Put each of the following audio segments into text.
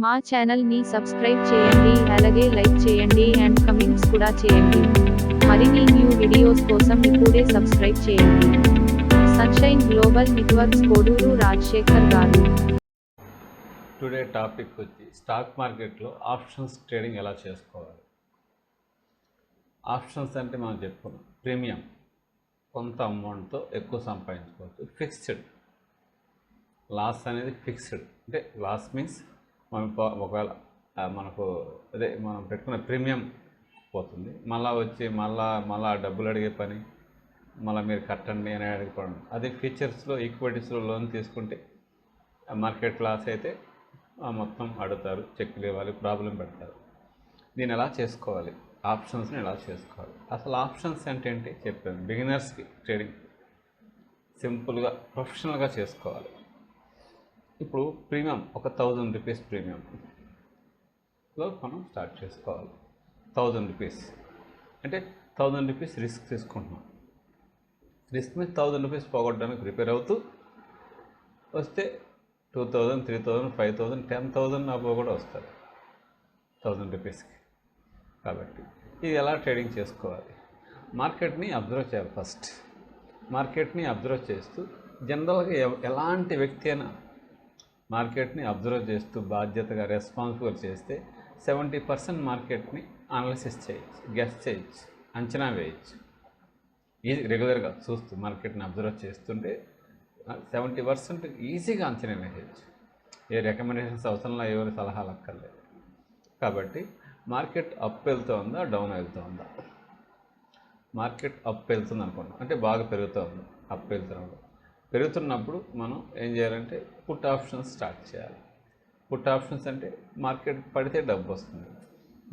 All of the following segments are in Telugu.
మా ఛానల్ ని సబ్స్క్రైబ్ చేయండి, అలాగే లైక్ చేయండి అండ్ కమెంట్స్ కూడా చేయండి. మరిన్ని న్యూ వీడియోస్ కోసం ఇప్పుడే సబ్స్క్రైబ్ చేయండి. Sunshine global networks Koduru Rajasekhar గారు. టుడే టాపిక్ వచ్చి స్టాక్ మార్కెట్లో ఆప్షన్స్ ట్రేడింగ్ ఎలా చేసుకోవాలి. ఆప్షన్స్ అంటే మనం చెప్పుకున్నాం ప్రీమియం, కొంత అమౌంట్తో ఎక్కువ సంపాదించుకోవచ్చు. ఫిక్స్డ్ లాస్ అనేది ఫిక్స్డ్, అంటే లాస్ మీన్స్ మనం ఒకవేళ మనకు మనం పెట్టుకున్న ప్రీమియం పోతుంది, మళ్ళా డబ్బులు అడిగే పని, మళ్ళీ మీరు కట్టండి అని అడిగిపోవడం. అదే ఫీచర్స్లో ఈక్విటీస్లో లోన్ తీసుకుంటే మార్కెట్ లాస్ అయితే మొత్తం అడుగుతారు, చెక్లు ఇవ్వాలి, ప్రాబ్లం పెడతారు. దీన్ని ఎలా చేసుకోవాలి, ఆప్షన్స్ని ఎలా చేసుకోవాలి. అసలు ఆప్షన్స్ అంటే ఏంటి చెప్పాను. బిగినర్స్కి ట్రేడింగ్ సింపుల్గా ప్రొఫెషనల్గా చేసుకోవాలి. ఇప్పుడు ప్రీమియం ఒక 1000 రూపీస్ ప్రీమియంలో మనం స్టార్ట్ చేసుకోవాలి. 1000 రూపీస్ అంటే 1000 రూపీస్ రిస్క్ తీసుకుంటున్నాం. రిస్క్ మీద 1000 రూపీస్ పోగొట్టడానికి ప్రిపేర్ అవుతూ వస్తే 2000, 3000, 5000, 10,000 అబ్బో కూడా వస్తారు 1000 రూపీస్కి. కాబట్టి ఇది ఎలా ట్రేడింగ్ చేసుకోవాలి. మార్కెట్ని అబ్జర్వ్ చేయాలి. ఫస్ట్ మార్కెట్ని అబ్జర్వ్ చేస్తూ జనరల్గా ఎలాంటి వ్యక్తి అయినా మార్కెట్ని అబ్జర్వ్ చేస్తూ బాధ్యతగా రెస్పాన్సిబుల్ చేస్తే 70% మార్కెట్ని అనాలిసిస్ చేయొచ్చు, గెస్ చేయొచ్చు, అంచనా వేయచ్చు. ఇది రెగ్యులర్గా చూస్తూ మార్కెట్ని అబ్జర్వ్ చేస్తుంటే 70% ఈజీగా అంచనా వేయచ్చు. ఏ రికమెండేషన్స్ అవసరంలో, ఎవరి సలహాలు అక్కర్లేదు. కాబట్టి మార్కెట్ అప్ వెళ్తూ ఉందా, డౌన్ వెళ్తూ ఉందా. మార్కెట్ అప్ వెళ్తుంది అనుకున్నాం అంటే బాగా పెరుగుతూ ఉంది. అప్ పెరుగుతున్నప్పుడు మనం ఏం చేయాలంటే పుట్ ఆప్షన్స్ స్టార్ట్ చేయాలి. పుట్ ఆప్షన్స్ అంటే మార్కెట్ పడితే డబ్బు వస్తుంది.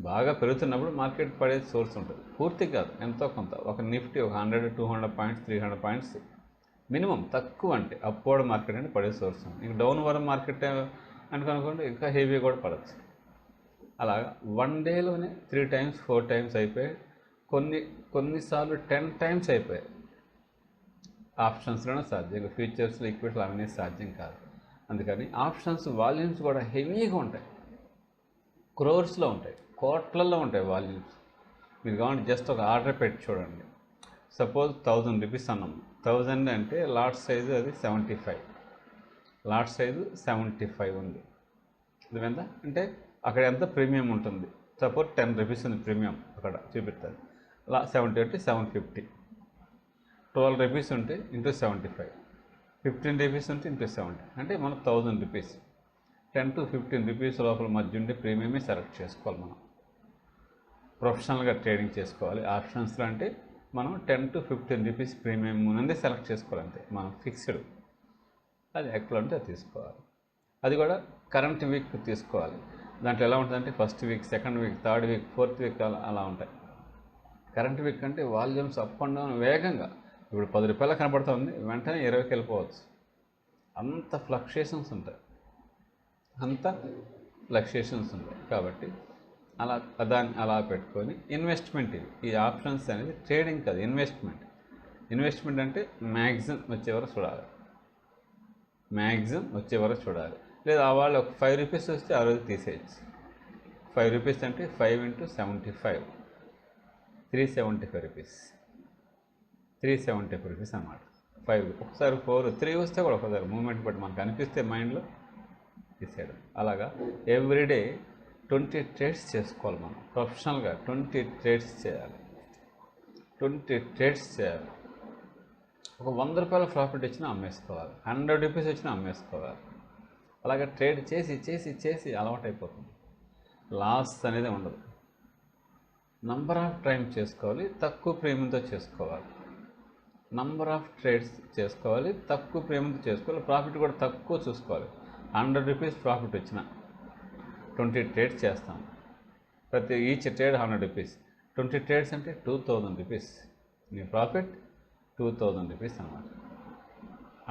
బాగా పెరుగుతున్నప్పుడు మార్కెట్ పడే సోర్స్ ఉంటుంది, పూర్తి కాదు, ఎంతో కొంత. ఒక నిఫ్టీ ఒక 100, 200 పాయింట్స్, 300 పాయింట్స్ మినిమం తక్కువ అంటే అప్వర్డ్ మార్కెట్ అంటే పడే సోర్స్ ఉంది. ఇంక డౌన్ వరం మార్కెట్ అనుకోండి ఇంకా హెవీ కూడా పడవచ్చు. అలాగా 1 డేలోనే 3 times 4 times అయిపోయాయి, కొన్నిసార్లు 10 times అయిపోయాయి. ఆప్షన్స్లోనే సాధ్యం, ఫ్యూచర్స్లో ఈక్విటీలు అవన్నీ సాధ్యం కాదు. అందుకని ఆప్షన్స్ వాల్యూమ్స్ కూడా హెవీగా ఉంటాయి, క్రోర్స్లో ఉంటాయి, కోట్లలో ఉంటాయి వాల్యూమ్స్. మీరు కావాలంటే జస్ట్ ఒక ఆర్డర్ పెట్టి చూడండి. సపోజ్ 1000 రూపీస్ అన్నాం. 1000 అంటే లాట్ సైజు అది 75, లాట్ సైజు 75 ఉంది. ఎంత అంటే అక్కడ ఎంత ప్రీమియం ఉంటుంది. సపోజ్ 10 రూపీస్ ఉంది ప్రీమియం, అక్కడ చూపిస్తారు. 70 అంటే 750. 12 రూపీస్ ఉంటే ఇంటూ 75, 15 రూపీస్ ఉంటే ఇంటూ 70, అంటే మనకు 1000 రూపీస్. 10 to 15 రూపీస్ లోపల మధ్య ఉండే ప్రీమియమే సెలెక్ట్ చేసుకోవాలి. మనం ప్రొఫెషనల్గా ట్రేడింగ్ చేసుకోవాలి. ఆప్షన్స్లో అంటే మనం 10 to 15 రూపీస్ ప్రీమియం నుండి సెలెక్ట్ చేసుకోవాలంటే మనం ఫిక్స్డ్. అది ఎక్కడ ఉంటే అది తీసుకోవాలి. అది కూడా కరెంట్ వీక్ తీసుకోవాలి. దాంట్లో ఎలా ఉంటుందంటే first week, second week, third week, fourth week అలా ఉంటాయి. కరెంట్ వీక్ అంటే వాల్యూమ్స్ అప్ అండ్ డౌన్ వేగంగా. ఇప్పుడు 10 రూపాయలు కనబడుతుంది, వెంటనే 20కి వెళ్ళిపోవచ్చు. అంత ఫ్లక్చుయేషన్స్ ఉంటాయి. కాబట్టి దాన్ని అలా పెట్టుకొని ఇన్వెస్ట్మెంట్. ఈ ఆప్షన్స్ అనేది ట్రేడింగ్ కాదు, ఇన్వెస్ట్మెంట్ అంటే మ్యాక్సిమం వచ్చే వరకు చూడాలి. లేదా వాళ్ళు ఒక 5 రూపీస్ వస్తే ఆ రోజు తీసేయచ్చు. 5 రూపీస్ అంటే 5 into 75, 375 రూపీస్. 375 రూపీస్ అన్నమాట. 5 ఒకసారి 4, 3 వస్తే కూడా ఒకసారి మూమెంట్ బట్టి మనకు అనిపిస్తే మైండ్లో తీసేయడం. అలాగా ఎవ్రీడే 20 ట్రేడ్స్ చేసుకోవాలి. మనం ప్రొఫెషనల్గా 20 ట్రేడ్స్ చేయాలి. ఒక 100 రూపాయల ప్రాఫిట్ వచ్చినా అమ్మేసుకోవాలి, 100 రూపీస్ వచ్చినా అమ్మేసుకోవాలి. అలాగే ట్రేడ్ చేసి అలవాటు అయిపోతుంది. లాస్ అనేది ఉండదు. నంబర్ ఆఫ్ టైమ్స్ చేసుకోవాలి, తక్కువ ప్రీమియంతో చేసుకోవాలి. నంబర్ ఆఫ్ ట్రేడ్స్ చేసుకోవాలి, తక్కువ ప్రీమియంతో చేసుకోవాలి. ప్రాఫిట్ కూడా తక్కువ చూసుకోవాలి. 100 రూపీస్ ప్రాఫిట్ వచ్చిన 20 ట్రేడ్స్ చేస్తాం. Each trade 100 rupees. 20 ట్రేడ్స్ అంటే 2000 రూపీస్. మీ ప్రాఫిట్ 2000 రూపీస్ అన్నమాట.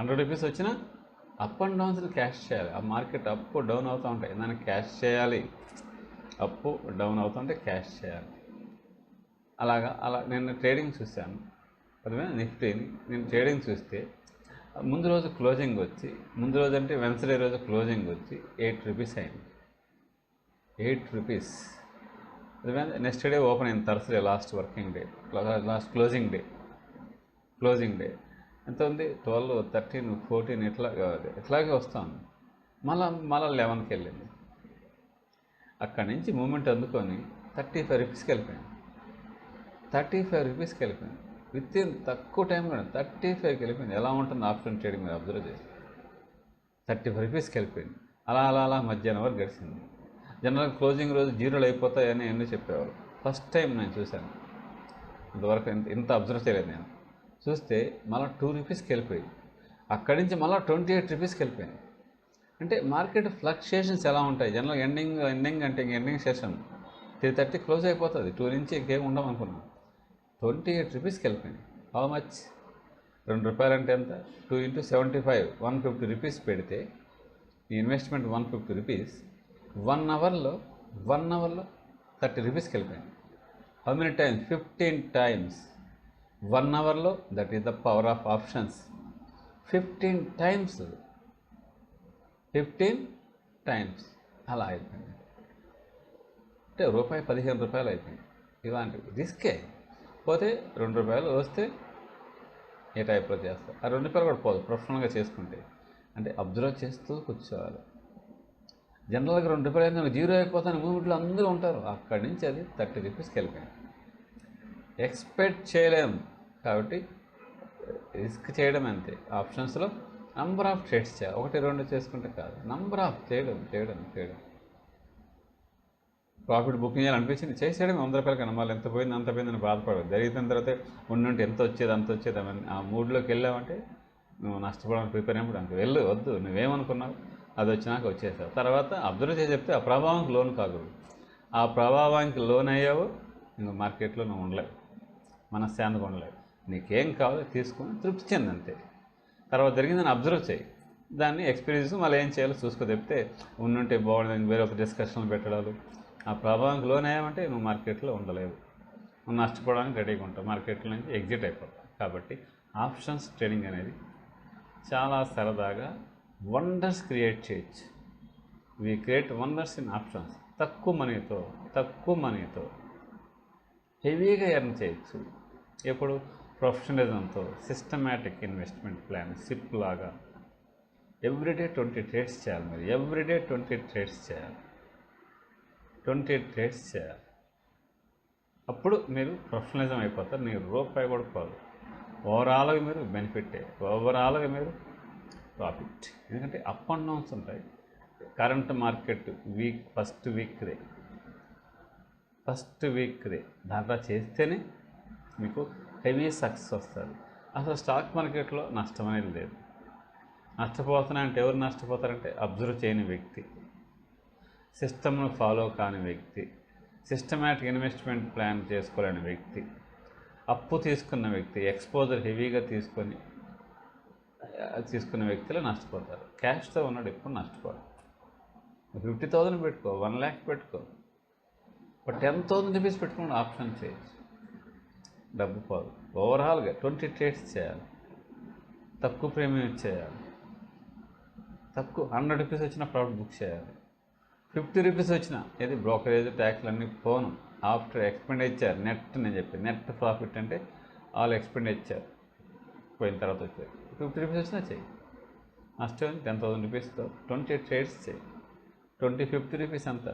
100 రూపీస్ వచ్చినా అప్ అండ్ డౌన్స్ క్యాష్ చేయాలి. ఆ మార్కెట్ అప్ డౌన్ అవుతూ ఉంటాయి, దానికి క్యాష్ చేయాలి. అప్ డౌన్ అవుతుంటే క్యాష్ చేయాలి. అలా నేను ట్రేడింగ్ చూశాను. అర్థమైనా నిఫ్టీని నేను ట్రేడింగ్ చూస్తే ముందు రోజు క్లోజింగ్ వచ్చి, ముందు రోజు అంటే వెన్స్డే రోజు క్లోజింగ్ వచ్చి 8 రూపీస్ అయింది. ₹8. అది నెక్స్ట్ డే ఓపెన్ అయింది, Thursday last working day, last closing day ఎంత ఉంది? 12, 13, 14 ఇట్లాగే వస్తాను. మళ్ళీ 11కి వెళ్ళింది. అక్కడి నుంచి మూమెంట్ అందుకొని ₹35కి వెళ్ళిపోయింది. ₹35కి వెళ్ళిపోయింది. విత్ ఇన్ తక్కువ టైంలో 35కి వెళ్ళిపోయింది. ఎలా ఉంటుంది ఆప్షన్ ట్రేడింగ్ మీరు అబ్జర్వ్ చేసి. ₹35కి వెళ్ళిపోయింది. అలా మధ్యాహ్నం వరకు గడిచింది. జనరల్గా క్లోజింగ్ రోజు జీరోలు అయిపోతాయని అన్నీ చెప్పేవారు. ఫస్ట్ టైం నేను చూశాను, ఇంతవరకు ఇంత అబ్జర్వ్ చేయలేదు నేను. చూస్తే మళ్ళీ ₹2కి వెళ్ళిపోయి అక్కడి నుంచి మళ్ళీ ₹28కి వెళ్ళిపోయింది. అంటే మార్కెట్ ఫ్లక్చుయేషన్స్ ఎలా ఉంటాయి? జనరల్గా ఎండింగ్ అంటే ఎండింగ్ సెషన్ 3:30 క్లోజ్ అయిపోతుంది, 2 నుంచి ఇంకేం ఉండవు అనుకున్నాను. ₹28కి వెళ్ళిపోయింది. How much? ₹2 అంటే ఎంత? 2 × 75, ₹150 పెడితే ఈ ఇన్వెస్ట్మెంట్ ₹150, 1 అవర్లో ₹30కి వెళ్ళిపోయింది. How many times? 15 times 1 అవర్లో. That is the power of options. 15 times అలా అయిపోయింది. అంటే ₹15 అయిపోయింది. ఇలాంటివి రిస్కే. పోతే ₹2 వస్తే ఏ టైప్లో చేస్తారు? ఆ ₹2 కూడా పోదు ప్రొఫెషనల్గా చేసుకుంటే. అంటే అబ్జర్వ్ చేస్తూ కూర్చోవాలి. జనరల్గా ₹2 అయింది జీరో అయిపోతాను మూమెంట్లో అందరూ ఉంటారు. అక్కడి నుంచి అది ₹30కి వెళ్ళిపోయింది. ఎక్స్పెక్ట్ చేయలేము కాబట్టి రిస్క్ చేయడం అంతే. ఆప్షన్స్లో నంబర్ ఆఫ్ ట్రేడ్స్ చేయాలి, 1, 2 చేసుకుంటే కాదు, నంబర్ ఆఫ్ చేయడం. ప్రాఫిట్ బుకింగ్ చేయాలనిపించింది చేసేయడం. ₹100 కన్నా మళ్ళీ ఎంత పోయింది అంత పోయిందని బాధపడదు. జరిగిన తర్వాత ఉండుంటే ఎంత వచ్చేది అవన్నీ ఆ మూడ్లోకి వెళ్ళామంటే నువ్వు నష్టపోవడానికి ప్రిపేర్ అయినప్పుడు అంత వద్దు నువ్వేమనుకున్నావు అది వచ్చినాక వచ్చేసావు. తర్వాత అబ్జర్వ్ చేసి చెప్తే ఆ ప్రభావానికి లోన్ కాకూడదు. ఆ ప్రభావానికి లోన్ అయ్యావు నువ్వు మార్కెట్లో నువ్వు ఉండలేవు, మనశ్శాంతిగా ఉండలేవు. నీకేం కావాలో తీసుకొని తృప్తి చెందంతే. తర్వాత జరిగిందని అబ్జర్వ్ చేయి, దాన్ని ఎక్స్పీరియన్స్ మళ్ళీ ఏం చేయాలో చూసుకో. చెప్తే ఉండుంటే బాగుండదని వేరే ఒక డిస్కషన్లు పెట్టడాలు. ఆ ప్రభావానికి లోన్ అయ్యామంటే నువ్వు మార్కెట్లో ఉండలేవు, నువ్వు నష్టపోవడానికి రెడీగా ఉంటావు, మార్కెట్లో నుంచి ఎగ్జిట్ అయిపోతావు. కాబట్టి ఆప్షన్స్ ట్రేడింగ్ అనేది చాలా సరదాగా వండర్స్ క్రియేట్ చేయొచ్చు. We create wonders in options. తక్కువ మనీతో హెవీగా ఎర్న్ చేయొచ్చు. ఎప్పుడు? ప్రొఫెషనలిజంతో, సిస్టమాటిక్ ఇన్వెస్ట్మెంట్ ప్లాన్, సిప్ లాగా ఎవ్రీడే 20 ట్రేడ్స్ చేయాలి. మీరు ఎవ్రీడే 20 ట్రేడ్స్ చేయాలి. అప్పుడు మీరు ప్రొఫెషనలిజం అయిపోతారు. మీరు రూపాయి కూడా పోదు. ఓవరాల్గా మీరు బెనిఫిటే, ఓవరాల్గా మీరు ప్రాఫిట్. ఎందుకంటే అప్ అండ్ డౌన్స్ ఉంటాయి. కరెంట్ మార్కెట్ ఫస్ట్ వీక్దే దాంట్లో చేస్తేనే మీకు హెవీ సక్సెస్ వస్తుంది. అసలు స్టాక్ మార్కెట్లో నష్టం అనేది లేదు. నష్టపోతున్నాయంటే ఎవరు నష్టపోతారంటే అబ్జర్వ్ చేయని వ్యక్తి, సిస్టమ్ను ఫాలో కాని వ్యక్తి, సిస్టమాటిక్ ఇన్వెస్ట్మెంట్ ప్లాన్ చేసుకోలేని వ్యక్తి, అప్పు తీసుకున్న వ్యక్తి, ఎక్స్పోజర్ హెవీగా తీసుకున్న వ్యక్తులు నష్టపోతారు. క్యాష్తో ఉన్నాడు ఎప్పుడు నష్టపోడు. 50,000 పెట్టుకో, 1 lakh పెట్టుకో, ఒక ₹10,000 పెట్టుకుని ఆప్షన్ చేయొచ్చు, డబ్బు పోదు. ఓవరాల్గా 20 ట్రేడ్స్ చేయాలి, తక్కువ ప్రీమియం చేయాలి, తక్కువ ₹100 వచ్చిన ప్రాఫిట్ బుక్ చేయాలి. ₹50 వచ్చినా ఏది బ్రోకరేజ్ ట్యాక్స్లు అన్నీ పోను. ఆఫ్టర్ ఎక్స్పెండిచర్ నెట్, నేను చెప్పాను నెట్ ప్రాఫిట్ అంటే ఆల్ ఎక్స్పెండిచర్ పోయిన తర్వాత వచ్చేది. ₹50 వచ్చినా చెయ్యి, నష్టం ₹10,000తో 20 ట్రేడ్స్ చేయి. 50 అంతా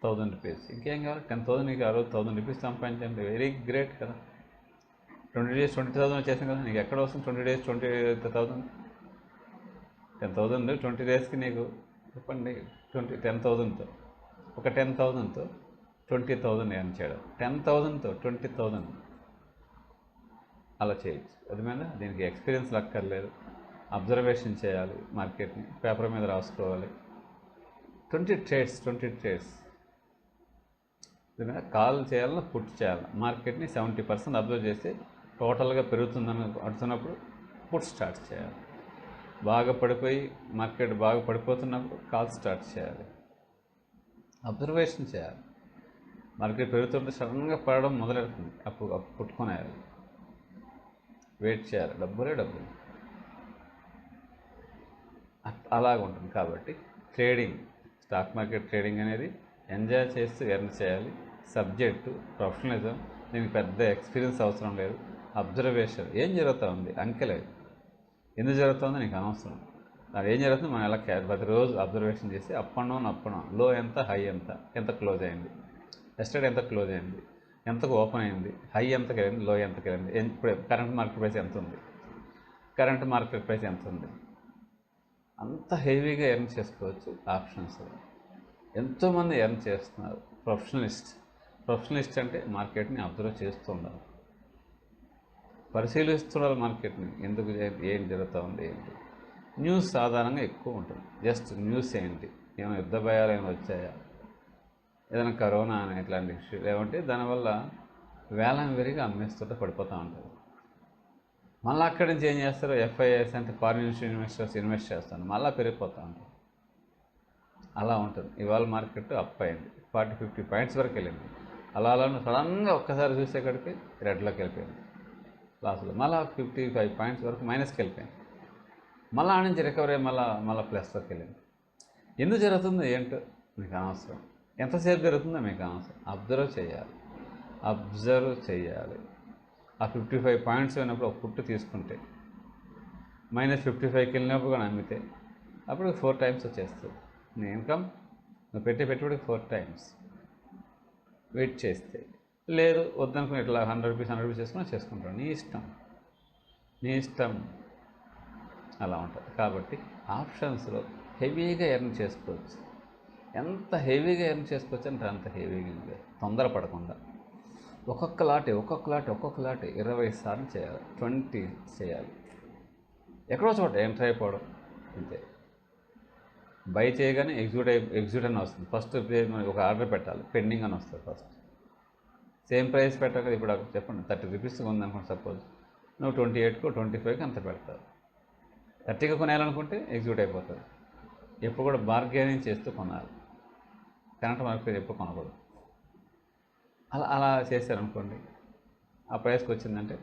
₹1,000. ఇంకేం కావాలి? 10,000 నీకు ఆ రోజు ₹1,000 సంపాదించండి, వెరీ గ్రేట్ కదా. 20 days 20,000 వచ్చేసాం కదా. నీకు ఎక్కడ వస్తుంది 20 days 20,000? 10,000 20 daysకి నీకు చెప్పండి. 10,000తో ఒక 10,000తో 20,000 ఎర్న్ చేయడం, 10,000తో 20,000 అలా చేయొచ్చు. అది మీద దీనికి ఎక్స్పీరియన్స్ అక్కర్లేదు, అబ్జర్వేషన్ చేయాలి, మార్కెట్ని పేపర్ మీద రాసుకోవాలి. 20 ట్రేడ్స్ దీని మీద కాల్ చేయాలన్నా పుట్ చేయాలి. మార్కెట్ని 70% అబ్జర్వ్ చేసి టోటల్గా పెరుగుతుందని అడుగుతున్నప్పుడు పుట్ స్టార్ట్ చేయాలి. బాగా పడిపోయి మార్కెట్ బాగా పడిపోతున్నప్పుడు కాల్ స్టార్ట్ చేయాలి. అబ్జర్వేషన్ చేయాలి. మార్కెట్ పెరుగుతుంటే సడన్గా పడడం మొదలెడుతుంది, అప్పుడు పుట్టుకునేయాలి, వెయిట్ చేయాలి, డబ్బులు అలాగ ఉంటుంది. కాబట్టి ట్రేడింగ్ స్టాక్ మార్కెట్ ట్రేడింగ్ అనేది ఎంజాయ్ చేస్తూ ఎర్న్ చేయాలి. సబ్జెక్టు ప్రొఫెషనలిజం, దీనికి పెద్ద ఎక్స్పీరియన్స్ అవసరం లేదు. అబ్జర్వేషన్, ఏం జరుగుతూ ఉంది, అంకెలేదు, ఎందుకు జరుగుతుందో నీకు అనవసరం. అది ఏం జరుగుతుందో మనం ఎలా ప్రతిరోజు అబ్జర్వేషన్ చేసి అప్ అండ్ డౌన్, లో ఎంత, హై ఎంత క్లోజ్ అయింది, ఎస్టర్డే ఎంత క్లోజ్ అయింది, ఎంతకు ఓపెన్ అయింది, హై ఎంతకు వెళ్ళింది, లో ఎంతకు వెళ్ళింది, ఇప్పుడు కరెంట్ మార్కెట్ ప్రైస్ ఎంత ఉంది, కరెంట్ మార్కెట్ ప్రైస్ ఎంత ఉంది, అంత హెవీగా ఎర్న్ చేసుకోవచ్చు ఆప్షన్స్. ఎంతోమంది ఎర్న్ చేస్తున్నారు. ప్రొఫెషనలిస్ట్ అంటే మార్కెట్ని అబ్జర్వ్ చేస్తూ ఉండాలి, పరిశీలిస్తున్నారు మార్కెట్ని, ఎందుకు ఏం జరుగుతూ ఉంది ఏంటి. న్యూస్ సాధారణంగా ఎక్కువ ఉంటుంది. జస్ట్ న్యూస్ ఏంటి, ఏమైనా యుద్ధ భయాలు ఏమైనా వచ్చాయా, ఏదైనా కరోనా అని ఇట్లాంటి ఇష్యూలు ఏమంటే దానివల్ల వేలం విరిగా అమ్మేస్తుంటే పడిపోతూ ఉంటుంది. మళ్ళీ అక్కడి నుంచి ఏం చేస్తారు, ఎఫ్ఐఎస్ అంటే ఫారిన్ ఇన్వెస్టర్స్ ఇన్వెస్ట్ చేస్తారు, మళ్ళీ పెరిగిపోతూ ఉంటారు. అలా ఉంటుంది. ఇవాళ మార్కెట్ అప్ అయింది, 40-50 పాయింట్స్ వరకు వెళ్ళింది. అలా సడన్గా ఒక్కసారి చూసేకాడికి రెడ్లోకి వెళ్ళిపోయింది, లాస్లో మళ్ళీ 55 పాయింట్స్ వరకు మైనస్కి వెళ్ళిపోయింది. మళ్ళీ ఆ నుంచి రికవరీ మళ్ళీ ప్లస్లోకి వెళ్ళింది. ఎందుకు జరుగుతుందో ఏంటో మీకు అనవసరం, ఎంతసేపు జరుగుతుందో మీకు అనవసరం. అబ్జర్వ్ చేయాలి. ఆ 55 పాయింట్స్ అయినప్పుడు ఒక పుట్టు తీసుకుంటే -55కి వెళ్ళినప్పుడు కూడా అమ్మితే అప్పుడు 4 టైమ్స్ వచ్చేస్తుంది నీ ఇన్కమ్. నువ్వు పెట్టుబడికి 4 టైమ్స్. వెయిట్ చేస్తే లేదు, వద్దనుకుని ఇట్లా 100 రూపీస్ చేసుకుంటాను, నీ ఇష్టం అలా ఉంటుంది. కాబట్టి ఆప్షన్స్లో హెవీగా ఎర్న్ చేసుకోవచ్చు. ఎంత హెవీగా ఎర్న్ చేసుకోవచ్చు అంటే అంత హెవీగా, తొందరపడకుండా ఒక్కొక్క లాటే 20 సార్లు చేయాలి, 20 చేయాలి. ఎక్కడో చోట ఎంటర్ అయిపోవడం అంతే. బై చేయగానే ఎగ్జిక్యూట్ అని వస్తుంది. ఫస్ట్ ఒక ఆర్డర్ పెట్టాలి, పెండింగ్ అని వస్తుంది. ఫస్ట్ సేమ్ ప్రైస్ పెట్టాక ఇప్పుడు చెప్పండి 30 రూపీస్ ఉందనుకోండి, సపోజ్ నువ్వు 28కో 25కి అంత పెడతావు. 30కి కొనాలనుకుంటే ఎగ్జిక్యూట్ అయిపోతుంది. ఎప్పుడు కూడా బార్గెనింగ్ చేస్తూ కొనాలి, కరెంట్ మార్కెట్ ఎప్పుడు కొనకూడదు. అలా చేశారనుకోండి, ఆ ప్రైస్కి వచ్చిందంటే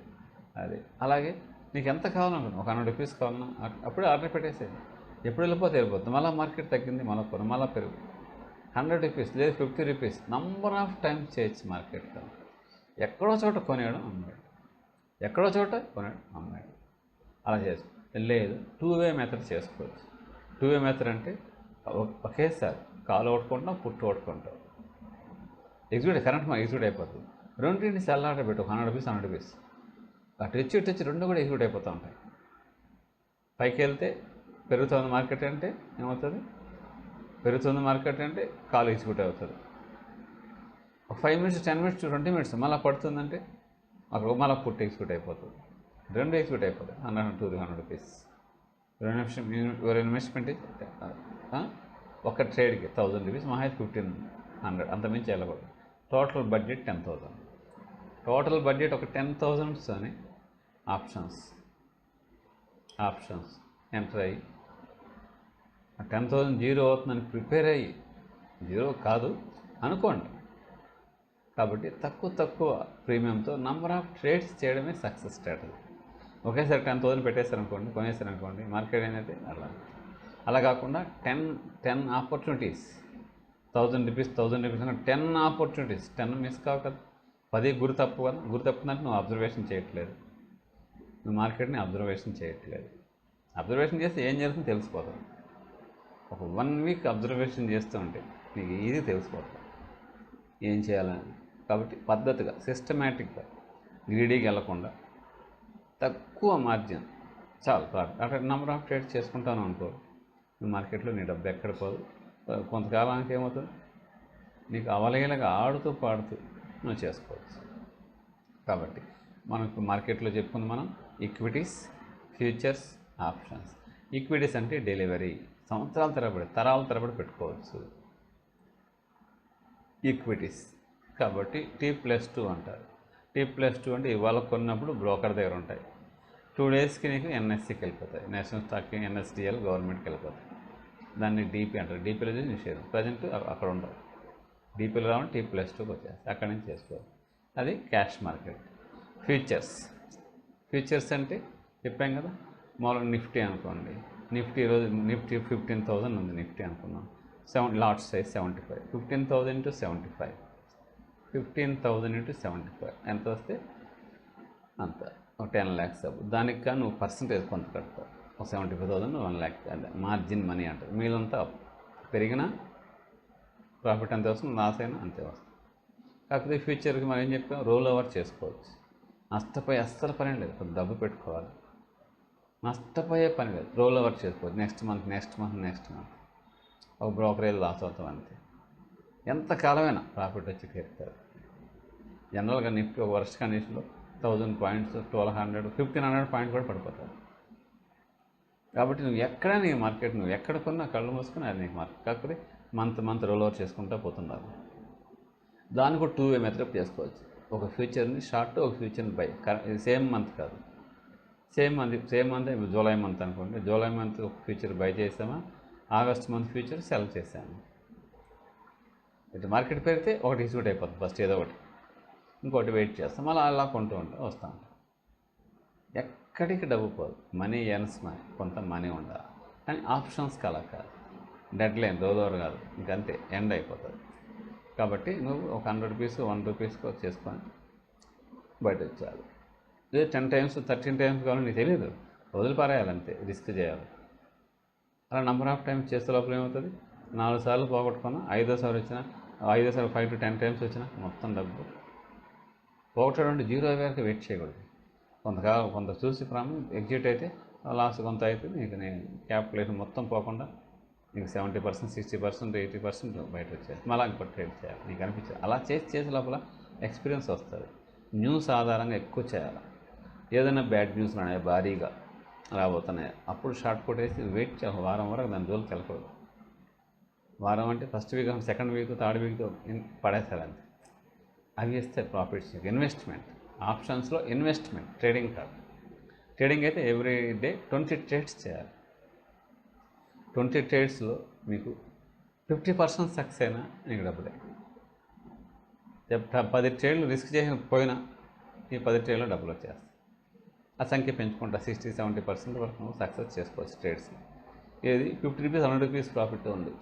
అది. అలాగే నీకు ఎంత కావాలనుకోండి, ఒక 100 రూపీస్ కావాలన్నా అప్పుడే ఆర్డర్ పెట్టేసేది. ఎప్పుడు వెళ్ళిపోతుంది, మళ్ళీ మార్కెట్ తగ్గింది, మళ్ళీ పెరుగు 100 రూపీస్ లేదు 50 రూపీస్, నంబర్ ఆఫ్ టైమ్స్ చేయొచ్చు మార్కెట్లో. ఎక్కడో చోట కొనేయడం, అమ్మాడు, అలా చేసుకో. లేదు 2-వే మెథడ్ చేసుకోవచ్చు. 2-వే మెథడ్ అంటే ఒకేసారి కాలు ఓడుకుంటాం, పుట్టు ఓడుకుంటాం, కరెంట్ ఎగ్జిక్యూట్ అయిపోతుంది. రెండింటిని సెల్ ఆర్డర్ పెట్టు, 100 రూపీస్ అటు ఇచ్చి రెండు కూడా ఎగ్జిక్యూట్ అయిపోతూ ఉంటాయి. పైకి వెళ్తే పెరుగుతుంది మార్కెట్ అంటే ఏమవుతుంది, పెరుగుతుంది మార్కెట్ అంటే కాలు ఎగ్జిక్యూట్ అవుతుంది. ఒక 5 మినిట్స్ 10 మినిట్స్ 20 మినిట్స్ మళ్ళీ పడుతుందంటే అక్కడ మళ్ళీ పుట్టి ఎగ్జిక్యూట్ అయిపోతుంది, రెండు ఎగ్జిక్యూట్ అయిపోతాయి. 100 రూపీస్ ఇన్వెస్ట్మెంట్ ఒక ట్రేడ్కి 1000 రూపీస్, మహా 1500, అంతమించి వెళ్ళకూడదు. Total budget 10,000. టోటల్ బడ్జెట్ ఒక 10,000 అని ఆప్షన్స్ ఎంటర్ అయ్యి 10,000 జీరో అవుతుందని ప్రిపేర్ అయ్యి, జీరో కాదు అనుకోండి. కాబట్టి తక్కువ ప్రీమియంతో నంబర్ ఆఫ్ ట్రేడ్స్ చేయడమే సక్సెస్ స్ట్రాటజీ. ఒకేసారి 10,000 పెట్టేశారనుకోండి, కొనేసారనుకోండి, మార్కెట్ అనేది అలా కాకుండా 10 ఆపర్చునిటీస్, 1000 రూపీస్ అంటే 10 ఆపర్చునిటీస్, 10 మిస్ కావు కదా, 10 గురి తప్పుందంటే నువ్వు అబ్జర్వేషన్ చేయట్లేదు, నువ్వు మార్కెట్ని అబ్జర్వేషన్ చేయట్లేదు. అబ్జర్వేషన్ చేస్తే ఏం జరుగుతుందో తెలిసిపోతుంది. ఒక 1 వీక్ అబ్జర్వేషన్ చేస్తూ ఉంటే నీకు ఈజీ తెలిసిపోతుంది ఏం చేయాలని. కాబట్టి పద్ధతిగా, సిస్టమేటిక్గా, గ్రీడీకి వెళ్ళకుండా తక్కువ మార్జిన్ చాలు ప్రాఫిట్ అక్కడ నెంబర్ ఆఫ్ ట్రేడ్స్ చేసుకుంటాను అనుకో, నువ్వు మార్కెట్లో నీ డబ్బు ఎక్కడ పోదు. కొంతకాలానికి ఏమవుతుంది, నీకు అవలేలాగా ఆడుతూ పాడుతూ నువ్వు చేసుకోవచ్చు. కాబట్టి మనకు మార్కెట్లో చెప్పుకుంది మనం ఈక్విటీస్, ఫ్యూచర్స్, ఆప్షన్స్. ఈక్విటీస్ అంటే డెలివరీ, సంవత్సరాల తరబడి, తరాల తరబడి పెట్టుకోవచ్చు ఈక్విటీస్. కాబట్టి T+2 అంటారు. T+2 అంటే ఇవాళ కొన్నప్పుడు బ్రోకర్ దగ్గర ఉంటాయి, 2 డేస్కి నీకు NSEకి వెళ్ళిపోతాయి, నేషనల్ స్టాక్ NSDL గవర్నమెంట్కి వెళ్ళిపోతాయి. దాన్ని DP అంటారు. DPలో చేసి నిషేధం, ప్రజెంట్ అక్కడ ఉండవు. DPలో రావడం T+2కి వచ్చేస్తాయి, అక్కడి నుంచి చేసుకోవాలి. అది క్యాష్ మార్కెట్. ఫ్యూచర్స్ అంటే చెప్పాం కదా, మామూలుగా నిఫ్టీ అనుకోండి, నిఫ్టీ ఈరోజు 15,000 ఉంది నిఫ్టీ అనుకున్నాం. లాట్ సైజ్ 75, 15,000 into 75, 15,000 into 75 ఎంత వస్తే అంత, ఒక 10 lakhs అప్పుడు. దానికి కానీ నువ్వు పర్సంటేజ్ కొంత కడతావు, ఒక 75,000 1 lakh అంటే మార్జిన్ మనీ అంటారు. మీలంతా పెరిగినా ప్రాఫిట్ అంతే వస్తుంది, లాస్ అయినా అంతే వస్తుంది. కాకపోతే ఫ్యూచర్కి మనం ఏం చెప్పాం, రోల్ ఓవర్ చేసుకోవచ్చు. నష్టపోయే అస్సలు పని లేదు, కొంత డబ్బు పెట్టుకోవాలి, నష్టపోయే పని లేదు, రోల్ ఓవర్ చేసుకోవచ్చు. నెక్స్ట్ మంత్ ఒక బ్రోకరేజ్ లాస్ అవుతాం అంతే. ఎంతకాలమైనా ప్రాఫిట్ వచ్చి తీరుతారు. జనరల్గా నిఫ్టీ ఒక వర్స్ట్ కండిషన్లో 1000 points, 1200, 1500 పాయింట్ కూడా పడిపోతారు. కాబట్టి నువ్వు ఎక్కడ నీ మార్కెట్, నువ్వు ఎక్కడ కొన్నా కళ్ళు మూసుకుని అది నీకు మార్కెట్. కాకపోతే మంత్ రోల్ ఓవర్ చేసుకుంటూ పోతున్నారు. దాన్ని కూడా 2-way మెథడ్ చేసుకోవచ్చు. ఒక ఫ్యూచర్ని షార్ట్, ఒక ఫ్యూచర్ని బై. సేమ్ మంత్ కాదు, సేమ్ మంత్ జూలై మంత్ అనుకోండి, జూలై మంత్ ఒక ఫ్యూచర్ బై చేసామా, ఆగస్ట్ మంత్ ఫ్యూచర్ సెల్ చేశాను. ఇటు మార్కెట్ పెరిగితే ఒకటి ఎగ్జిక్యూట్ అయిపోతుంది ఫస్ట్, ఏదో ఒకటి, ఇంకోటి వెయిట్ చేస్తాం, అలా అలా కొంటూ ఉంటాం, వస్తాం. ఎక్కడికి డబ్బు పోదు, మనీ ఎర్న్స్ మనీ, కొంత మనీ ఉండాలి. కానీ ఆప్షన్స్కి అలా కాదు, డెడ్ లైన్ రోల్ ఓవర్ కాదు, ఇంకంతే ఎండ్ అయిపోతుంది. కాబట్టి నువ్వు ఒక 100 rupees, 1 rupees చేసుకొని బయట వచ్చేయాలి. లేదు 10 times 13 times కావాలని నీకు తెలియదు, వదిలిపారేయాలంతే, రిస్క్ చేయాలి. అలా నెంబర్ ఆఫ్ టైమ్స్ చేసే లోపల ఏమవుతుంది, 4 సార్లు పోగొట్టుకున్నా, 5వ సారి వచ్చినా, 5 to 10 times వచ్చినా మొత్తం డబ్బు పోగొట్టడం. 0 వరకు వెయిట్ చేయకూడదు. కొంత చూసి ఎగ్జిట్ అయితే లాస్ట్ కొంత అయితే నీకు నేను క్యాపిటలేషన్ మొత్తం పోకుండా నీకు 70%, 60%, 80% బయట వచ్చేది. మళ్ళీ ఇంకోటి ట్రేడ్ చేయాలి నీకు అనిపించేది. అలా చేసే లోపల ఎక్స్పీరియన్స్ వస్తుంది. న్యూస్ ఆధారంగా ఎక్కువ చేయాలి. ఏదైనా బ్యాడ్ న్యూస్ రానే భారీగా రాబోతున్నాయి, అప్పుడు షార్ట్ పుట్ వేసి వెయిట్ చేయాలి. వారం వరకు దాని జోలికి వెళ్ళకూడదు. వారం అంటే first week, second week, third వీక్తో పడేస్తారు అంతే. అవి వేస్తే ప్రాఫిట్స్. ఇన్వెస్ట్మెంట్ ఆప్షన్స్లో ఇన్వెస్ట్మెంట్, ట్రేడింగ్ కాదు. ట్రేడింగ్ అయితే ఎవ్రీ డే 20 trades చేయాలి. 20 tradesలో మీకు 50% సక్సెస్ అయినా నీకు డబ్బులే. 10 trades రిస్క్ చేసిన పోయినా ఈ 10 trades డబ్బులు వచ్చేస్తాయి. ఆ సంఖ్య పెంచుకుంటా 60-70% వరకు నువ్వు సక్సెస్ చేసుకోవచ్చు ట్రేడ్స్ని. ఏది 50 rupees, 100 rupees ప్రాఫిట్ ఉంది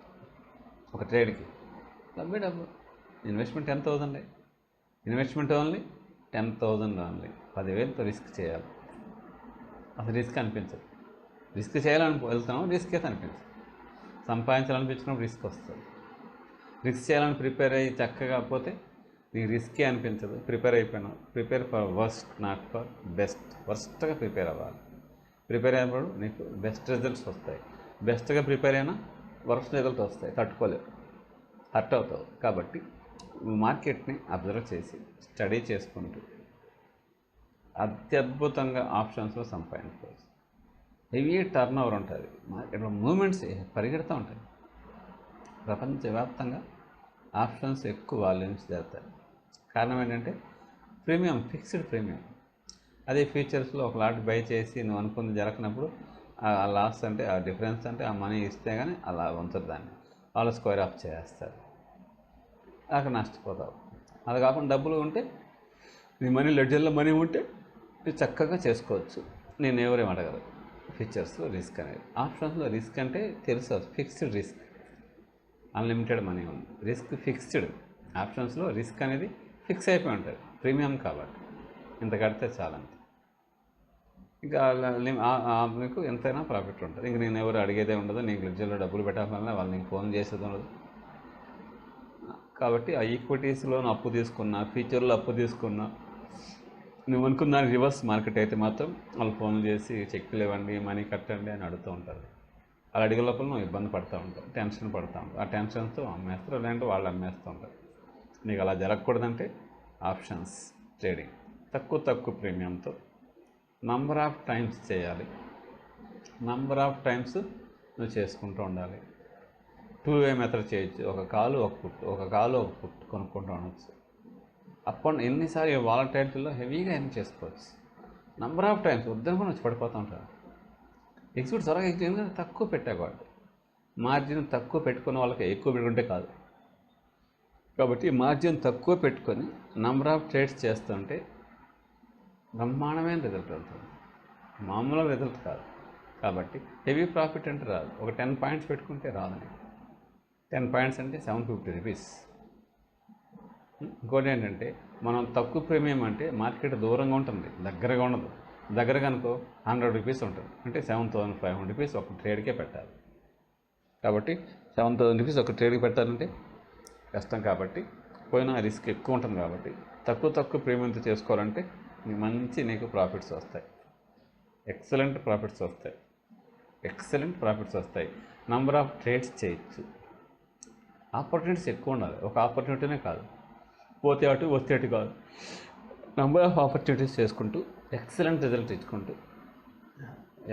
ఒక ట్రేడ్కి, డబ్బు. Investment 10,000, investment only 10,000 only. 10,000తో రిస్క్ చేయాలి. అసలు రిస్క్ అనిపించదు. రిస్క్ చేయాలని వెళ్తాం, రిస్క్ అయితే అనిపించదు. సంపాదించాలనిపించినప్పుడు రిస్క్ వస్తుంది. రిస్క్ చేయాలని ప్రిపేర్ అయ్యి చక్కగా పోతే నీకు రిస్కే అనిపించదు. ప్రిపేర్ అయిపోయినావు. Prepare for worst, not for best. వర్స్ట్గా ప్రిపేర్ అవ్వాలి. ప్రిపేర్ అయినప్పుడు నీకు బెస్ట్ రిజల్ట్స్ వస్తాయి. బెస్ట్గా ప్రిపేర్ అయినా వర్స్ట్ రిజల్ట్ వస్తాయి, తట్టుకోలేవు, హర్ట్ అవుతావు. కాబట్టి మార్కెట్ని అబ్జర్వ్ చేసి స్టడీ చేసుకుంటూ అత్యద్భుతంగా ఆప్షన్స్లో సంపాదించుకోవచ్చు. హెవీ టర్న్ ఓవర్ ఉంటుంది మార్కెట్లో, మూమెంట్స్ పరిగెడుతూ ఉంటాయి. ప్రపంచవ్యాప్తంగా ఆప్షన్స్ ఎక్కువ వాల్యూమ్స్ జరుగుతాయి. కారణం ఏంటంటే ప్రీమియం, ఫిక్స్డ్ ప్రీమియం. అదే ఫ్యూచర్స్లో ఒక లాట్ బై చేసి నువ్వు అనుకుంది జరగనప్పుడు ఆ లాస్ అంటే, ఆ డిఫరెన్స్ అంటే ఆ మనీ ఇస్తే కానీ అలా ఉంచరు, దాన్ని వాళ్ళు స్క్వేర్ ఆఫ్ చేస్తారు, అక్కడ నష్టపోతావు. అది కాకుండా డబ్బులు ఉంటే నీ మనీ లెడ్జర్లో మనీ ఉంటే నువ్వు చక్కగా చేసుకోవచ్చు. నేను ఎవరేం అడగరు. ఫ్యూచర్స్లో రిస్క్ అనేది, ఆప్షన్స్లో రిస్క్ అంటే తెలుసు, ఫిక్స్డ్ రిస్క్, అన్లిమిటెడ్ మనీ ఉంది. Risk fixed. ఆప్షన్స్లో రిస్క్ అనేది ఫిక్స్ అయిపోయి ఉంటుంది, ప్రీమియం కాబట్టి ఇంత కడితే చాలంతే. ఇంకా మీకు ఎంతైనా ప్రాఫిట్ ఉంటుంది. ఇంక నేను ఎవరు అడిగేదే ఉండదు. నీకు లెడ్జర్లో డబ్బులు పెట్టాలన్నా వాళ్ళు నీకు ఫోన్ చేసేది ఉండదు. కాబట్టి ఆ ఈక్విటీస్లో అప్పు తీసుకున్నా, ఫ్యూచర్లో అప్పు తీసుకున్నా, నువ్వు అనుకున్న దానికి రివర్స్ మార్కెట్ అయితే మాత్రం వాళ్ళు ఫోన్లు చేసి చెక్కులు ఇవ్వండి, మనీ కట్టండి అని అడుగుతూ ఉంటారు. అలా అడిగే లోపల నువ్వు ఇబ్బంది పడుతూ ఉంటావు, టెన్షన్ పడుతూ ఉంటావు. ఆ టెన్షన్తో అమ్మేస్తారు, లేదంటే వాళ్ళు అమ్మేస్తూ ఉంటారు. నీకు అలా జరగకూడదంటే ఆప్షన్స్ ట్రేడింగ్ తక్కువ ప్రీమియంతో నంబర్ ఆఫ్ టైమ్స్ చేయాలి. నంబర్ ఆఫ్ టైమ్స్ నువ్వు చేసుకుంటూ ఉండాలి. 2-way మెథడ్ చేయొచ్చు. ఒక కాలు ఒక పుట్ కొనుక్కుంటూ ఉండవచ్చు. అప్పుడు ఎన్నిసార్లు వాలటైలిటీలో హెవీగా ఎర్న్ చేసుకోవచ్చు. నంబర్ ఆఫ్ టైమ్స్ వద్దని కూడా వచ్చి పడిపోతూ ఉంటారు. ఎగ్జిక్యూట్ త్వరగా ఎందుకంటే తక్కువ పెట్టేవాడు. మార్జిన్ తక్కువ పెట్టుకున్న వాళ్ళకి ఎక్కువ పెట్టుకుంటే కాదు. కాబట్టి మార్జిన్ తక్కువ పెట్టుకొని నంబర్ ఆఫ్ ట్రేడ్స్ చేస్తుంటే బ్రహ్మాండమైన రిజల్ట్ ఉంటుంది, మామూలు రిజల్ట్ కాదు. కాబట్టి హెవీ ప్రాఫిట్ అంటే రాదు. ఒక 10 points పెట్టుకుంటే రాదు. 10 పాయింట్స్ అంటే 750 రూపీస్. ఇంకోటి ఏంటంటే మనం తక్కువ ప్రీమియం అంటే మార్కెట్ దూరంగా ఉంటుంది, దగ్గరగా ఉండదు. దగ్గరగా అనుకో 100 రూపీస్ ఉంటుంది, అంటే 7500 రూపీస్ ఒక ట్రేడ్కే పెట్టాలి. కాబట్టి 7000 రూపీస్ ఒక ట్రేడ్కి పెట్టాలంటే కష్టం. కాబట్టి పోయినా రిస్క్ ఎక్కువ ఉంటుంది. కాబట్టి తక్కువ ప్రీమియంతో చేసుకోవాలంటే నీకు ప్రాఫిట్స్ వస్తాయి, ఎక్సలెంట్ ప్రాఫిట్స్ వస్తాయి. నంబర్ ఆఫ్ ట్రేడ్స్ చేయొచ్చు, ఆపర్చునిటీస్ ఎక్కువ ఉండాలి. ఒక ఆపర్చునిటీనే కాదు, పోతే అటు వస్తే అటు కాదు, నంబర్ ఆఫ్ ఆపర్చునిటీస్ చేసుకుంటూ ఎక్సలెంట్ రిజల్ట్ ఇచ్చుకుంటూ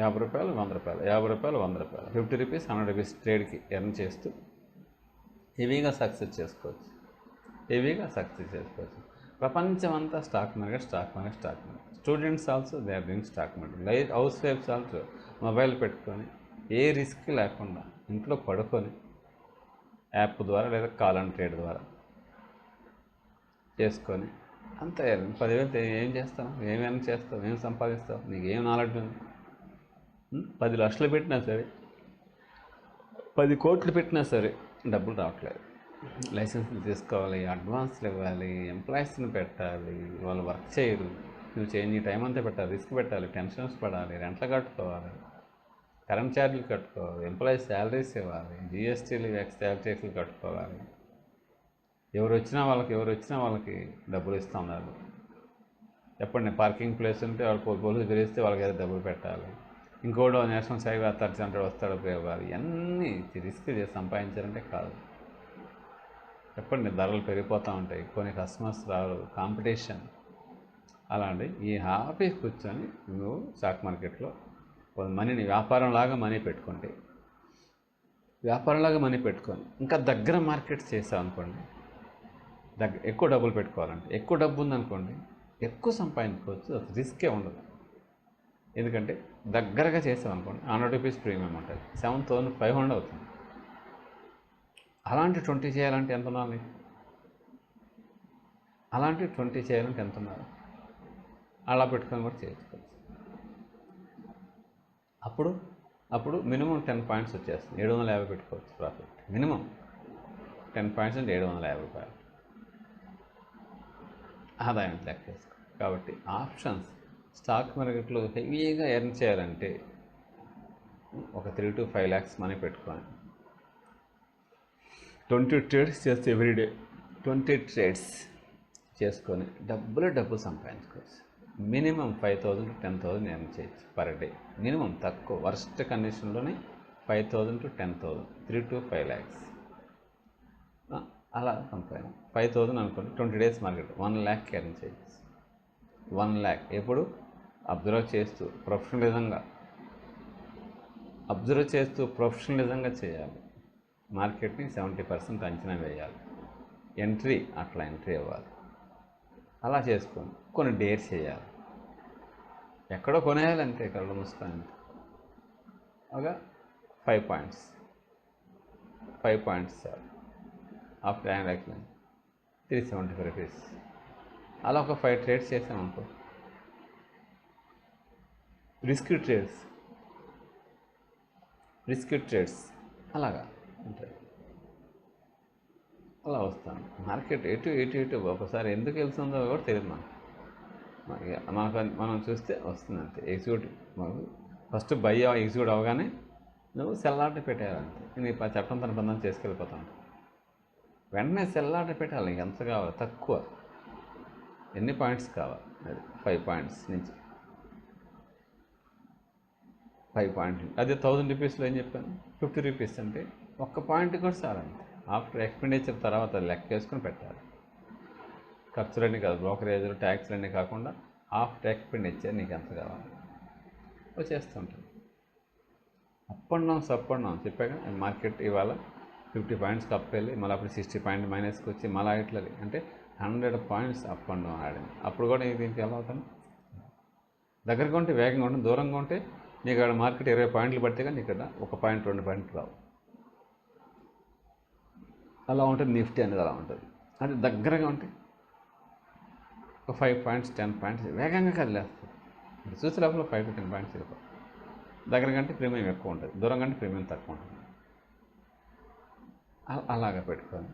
50 రూపాయలు 100 రూపాయలు, 50 రూపాయలు 100 రూపాయలు, 50 రూపీస్ 100 రూపీస్ ట్రేడ్కి ఎర్న్ చేస్తూ హెవీగా సక్సెస్ చేసుకోవచ్చు. ప్రపంచం అంతా stock market. Students also they are doing stock market. హౌస్ వైఫ్స్ ఆల్సో మొబైల్ పెట్టుకొని ఏ రిస్క్ లేకుండా ఇంట్లో పడుకొని యాప్ ద్వారా లేదా కాల్ అండ్ ట్రేడ్ ద్వారా చేసుకొని అంత 10,000 ఏం చేస్తాం, ఏమైనా చేస్తాం, ఏం సంపాదిస్తావు, నీకు ఏం నాలెడ్జ్ ఉంది? 10 లక్షలు పెట్టినా సరే, 10 కోట్లు పెట్టినా సరే డబ్బులు రావట్లేదు. లైసెన్స్లు తీసుకోవాలి, అడ్వాన్స్లు ఇవ్వాలి, ఎంప్లాయీస్ని పెట్టాలి, వాళ్ళు వర్క్ చేయరు, నువ్వు నీ టైం అంతా పెట్టాలి, రిస్క్ పెట్టాలి, టెన్షన్స్ పడాలి, రెంట్లు కట్టుకోవాలి, కరెంట్ ఛార్జీలు కట్టుకోవాలి, ఎంప్లాయీస్ శాలరీస్ ఇవ్వాలి, జిఎస్టీలు ట్యాక్స్లు కట్టుకోవాలి. ఎవరు వచ్చినా వాళ్ళకి డబ్బులు ఇస్తూ ఉన్నారు. చెప్పండి, పార్కింగ్ ప్లేస్ ఉంటే వాళ్ళు పోలీసులు తెలిస్తే వాళ్ళకి ఏదో డబ్బులు పెట్టాలి. ఇంకోటి నేషనల్ సైబర్ అథారిటీ సెంటర్ వస్తాడు ఉపయోగాలు. ఇవన్నీ రిస్క్ చేసి సంపాదించాలంటే కాదు. చెప్పండి, ధరలు పెరిగిపోతూ ఉంటాయి, కొన్ని కస్టమర్స్ రారు, కాంపిటీషన్. అలాంటి ఈ ఆఫీస్ కూర్చొని నువ్వు స్టాక్ మార్కెట్లో మనీని వ్యాపారంలాగా మనీ పెట్టుకొని ఇంకా దగ్గర మార్కెట్స్ చేసావు అనుకోండి, ఎక్కువ డబ్బులు పెట్టుకోవాలంటే ఎక్కువ డబ్బు ఉందనుకోండి, ఎక్కువ సంపాదించుకోవచ్చు, అసలు రిస్కే ఉండదు. ఎందుకంటే దగ్గరగా చేసాం అనుకోండి 100 రూపీస్ ప్రీమియం ఉంటుంది, 7500 అవుతుంది. అలాంటి 20 చేయాలంటే ఎంత ఉండాలి? అలా పెట్టుకొని కూడా చేసుకోవచ్చు. అప్పుడు మినిమం 10 పాయింట్స్ వచ్చేస్తుంది, 750 పెట్టుకోవచ్చు ప్రాఫిట్. మినిమం 10 పాయింట్స్ అంటే 750 రూపాయలు ఆదాయం లెక్క చేసుకో. కాబట్టి ఆప్షన్స్ స్టాక్ మార్కెట్లో హెవీగా ఎర్న్ చేయాలంటే ఒక 3 to 5 lakhs మనీ పెట్టుకొని 20 ట్రేడ్స్ చేస్తే ఎవ్రీడే 20 ట్రేడ్స్ చేసుకొని డబ్బులు సంపాదించుకోవచ్చు. మినిమం 5,000 to 10,000 ఎర్న్ చేయొచ్చు పర్ డే. మినిమం తక్కువ వర్స్ట్ కండిషన్లోనే 5,000 to 10,000, 3 to 5 lakhs అలా సంపాదించు. 5,000 అనుకోండి, 20 days మార్కెట్ 1 lakh ఎర్న్ చేయొచ్చు. 1 lakh ఎప్పుడు అబ్జర్వ్ చేస్తూ ప్రొఫెషనలిజంగా చేయాలి. మార్కెట్ని 70% అంచనా వేయాలి. ఎంట్రీ అవ్వాలి. అలా చేసుకొని కొన్ని డేర్స్ చేయాలి. ఎక్కడో కొనేయాలి అంతే, కళ్ళు మూసుకొని. ఒక 5 points sir after transaction 375 rupees. అలా ఒక 5 ట్రేడ్స్ చేసామనుకో, రిస్క్ ట్రేడ్స్ అలాగా ఉంటాయి. అలా వస్తాను. మార్కెట్ ఎటు ఒకసారి ఎందుకు వెళ్తుందో కూడా తెలియదు మనం చూస్తే వస్తుంది అంతే. ఎగ్జిక్యూటివ్ ఫస్ట్ బై ఎగ్జిక్యూట్ అవగానే నువ్వు సెల్ ఆర్డర్ పెట్టేయాలంతే. నీ చట్టం తన బంధం చేసుకెళ్ళిపోతాను. వెంటనే సెల్ ఆర్డర్ పెట్టాలి. ఎంత కావాలి? తక్కువ. ఎన్ని పాయింట్స్ కావాలి? అది 5 పాయింట్స్ నుంచి 5 పాయింట్లు. అదే 1000 రూపీస్లో ఏం చెప్పాను, 50 రూపీస్ అంటే ఒక్క పాయింట్ కూడా చాలంతే. ఆఫ్టర్ ఎక్స్పెండిచర్ తర్వాత లెక్క వేసుకొని పెట్టాలి. ఖర్చులన్నీ కాదు, బ్రోకరేజ్లు ట్యాక్స్లన్నీ కాకుండా ఆఫ్టర్ ఎక్స్పెండిచర్ నీకు ఎంత కావాలి వచ్చేస్తుంటుంది. అప్ అండ్ డౌన్ చెప్పాక మార్కెట్ ఇవాళ 50 పాయింట్స్కి అప్ వెళ్ళి మళ్ళీ అప్పుడు 60 పాయింట్ మైనస్కి వచ్చి మళ్ళీ ఇట్లా అంటే 100 పాయింట్స్ అప్ అండ్ డౌన్ ఆడింది. అప్పుడు కూడా దీనికి ఎలా అవుతాను? దగ్గరగా ఉంటే వేగంగా ఉంటుంది, దూరంగా ఉంటే నీకు అక్కడ మార్కెట్ 20 పాయింట్లు పడితే కానీ ఇక్కడ 1 పాయింట్ 2 పాయింట్లు రావు. అలా ఉంటుంది నిఫ్టీ అనేది. అలా ఉంటుంది. అది దగ్గరగా ఉంటే ఒక 5 పాయింట్స్ 10 పాయింట్స్ వేగంగా కదిలేస్తుంది. చూసే లోపల 5 to 10 పాయింట్స్ వెళ్ళిపోతుంది. దగ్గర కంటే ప్రీమియం ఎక్కువ ఉంటుంది, దూరం కంటే ప్రీమియం తక్కువ ఉంటుంది. అలాగా పెట్టుకొని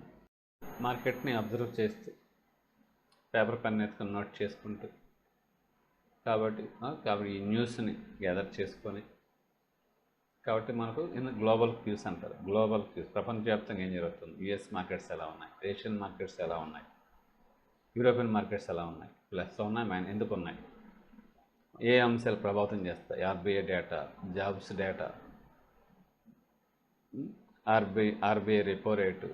మార్కెట్ని అబ్జర్వ్ చేస్తూ పేపర్ పెన్ ఎత్తుకొని నోట్ చేసుకుంటూ కాబట్టి ఈ న్యూస్ని గ్యాదర్ చేసుకొని కాబట్టి మనకు గ్లోబల్ క్యూస్ అంటారు. గ్లోబల్ క్యూస్ ప్రపంచవ్యాప్తంగా ఏం జరుగుతుంది, యుఎస్ మార్కెట్స్ ఎలా ఉన్నాయి, ఏషియన్ మార్కెట్స్ ఎలా ఉన్నాయి, యూరోపియన్ మార్కెట్స్ ఎలా ఉన్నాయి, ప్లస్లో ఉన్నాయి, ఎందుకు ఉన్నాయి, ఏ అంశాలు ప్రభావితం చేస్తాయి, RBI data, jobs data, RBI repo rate,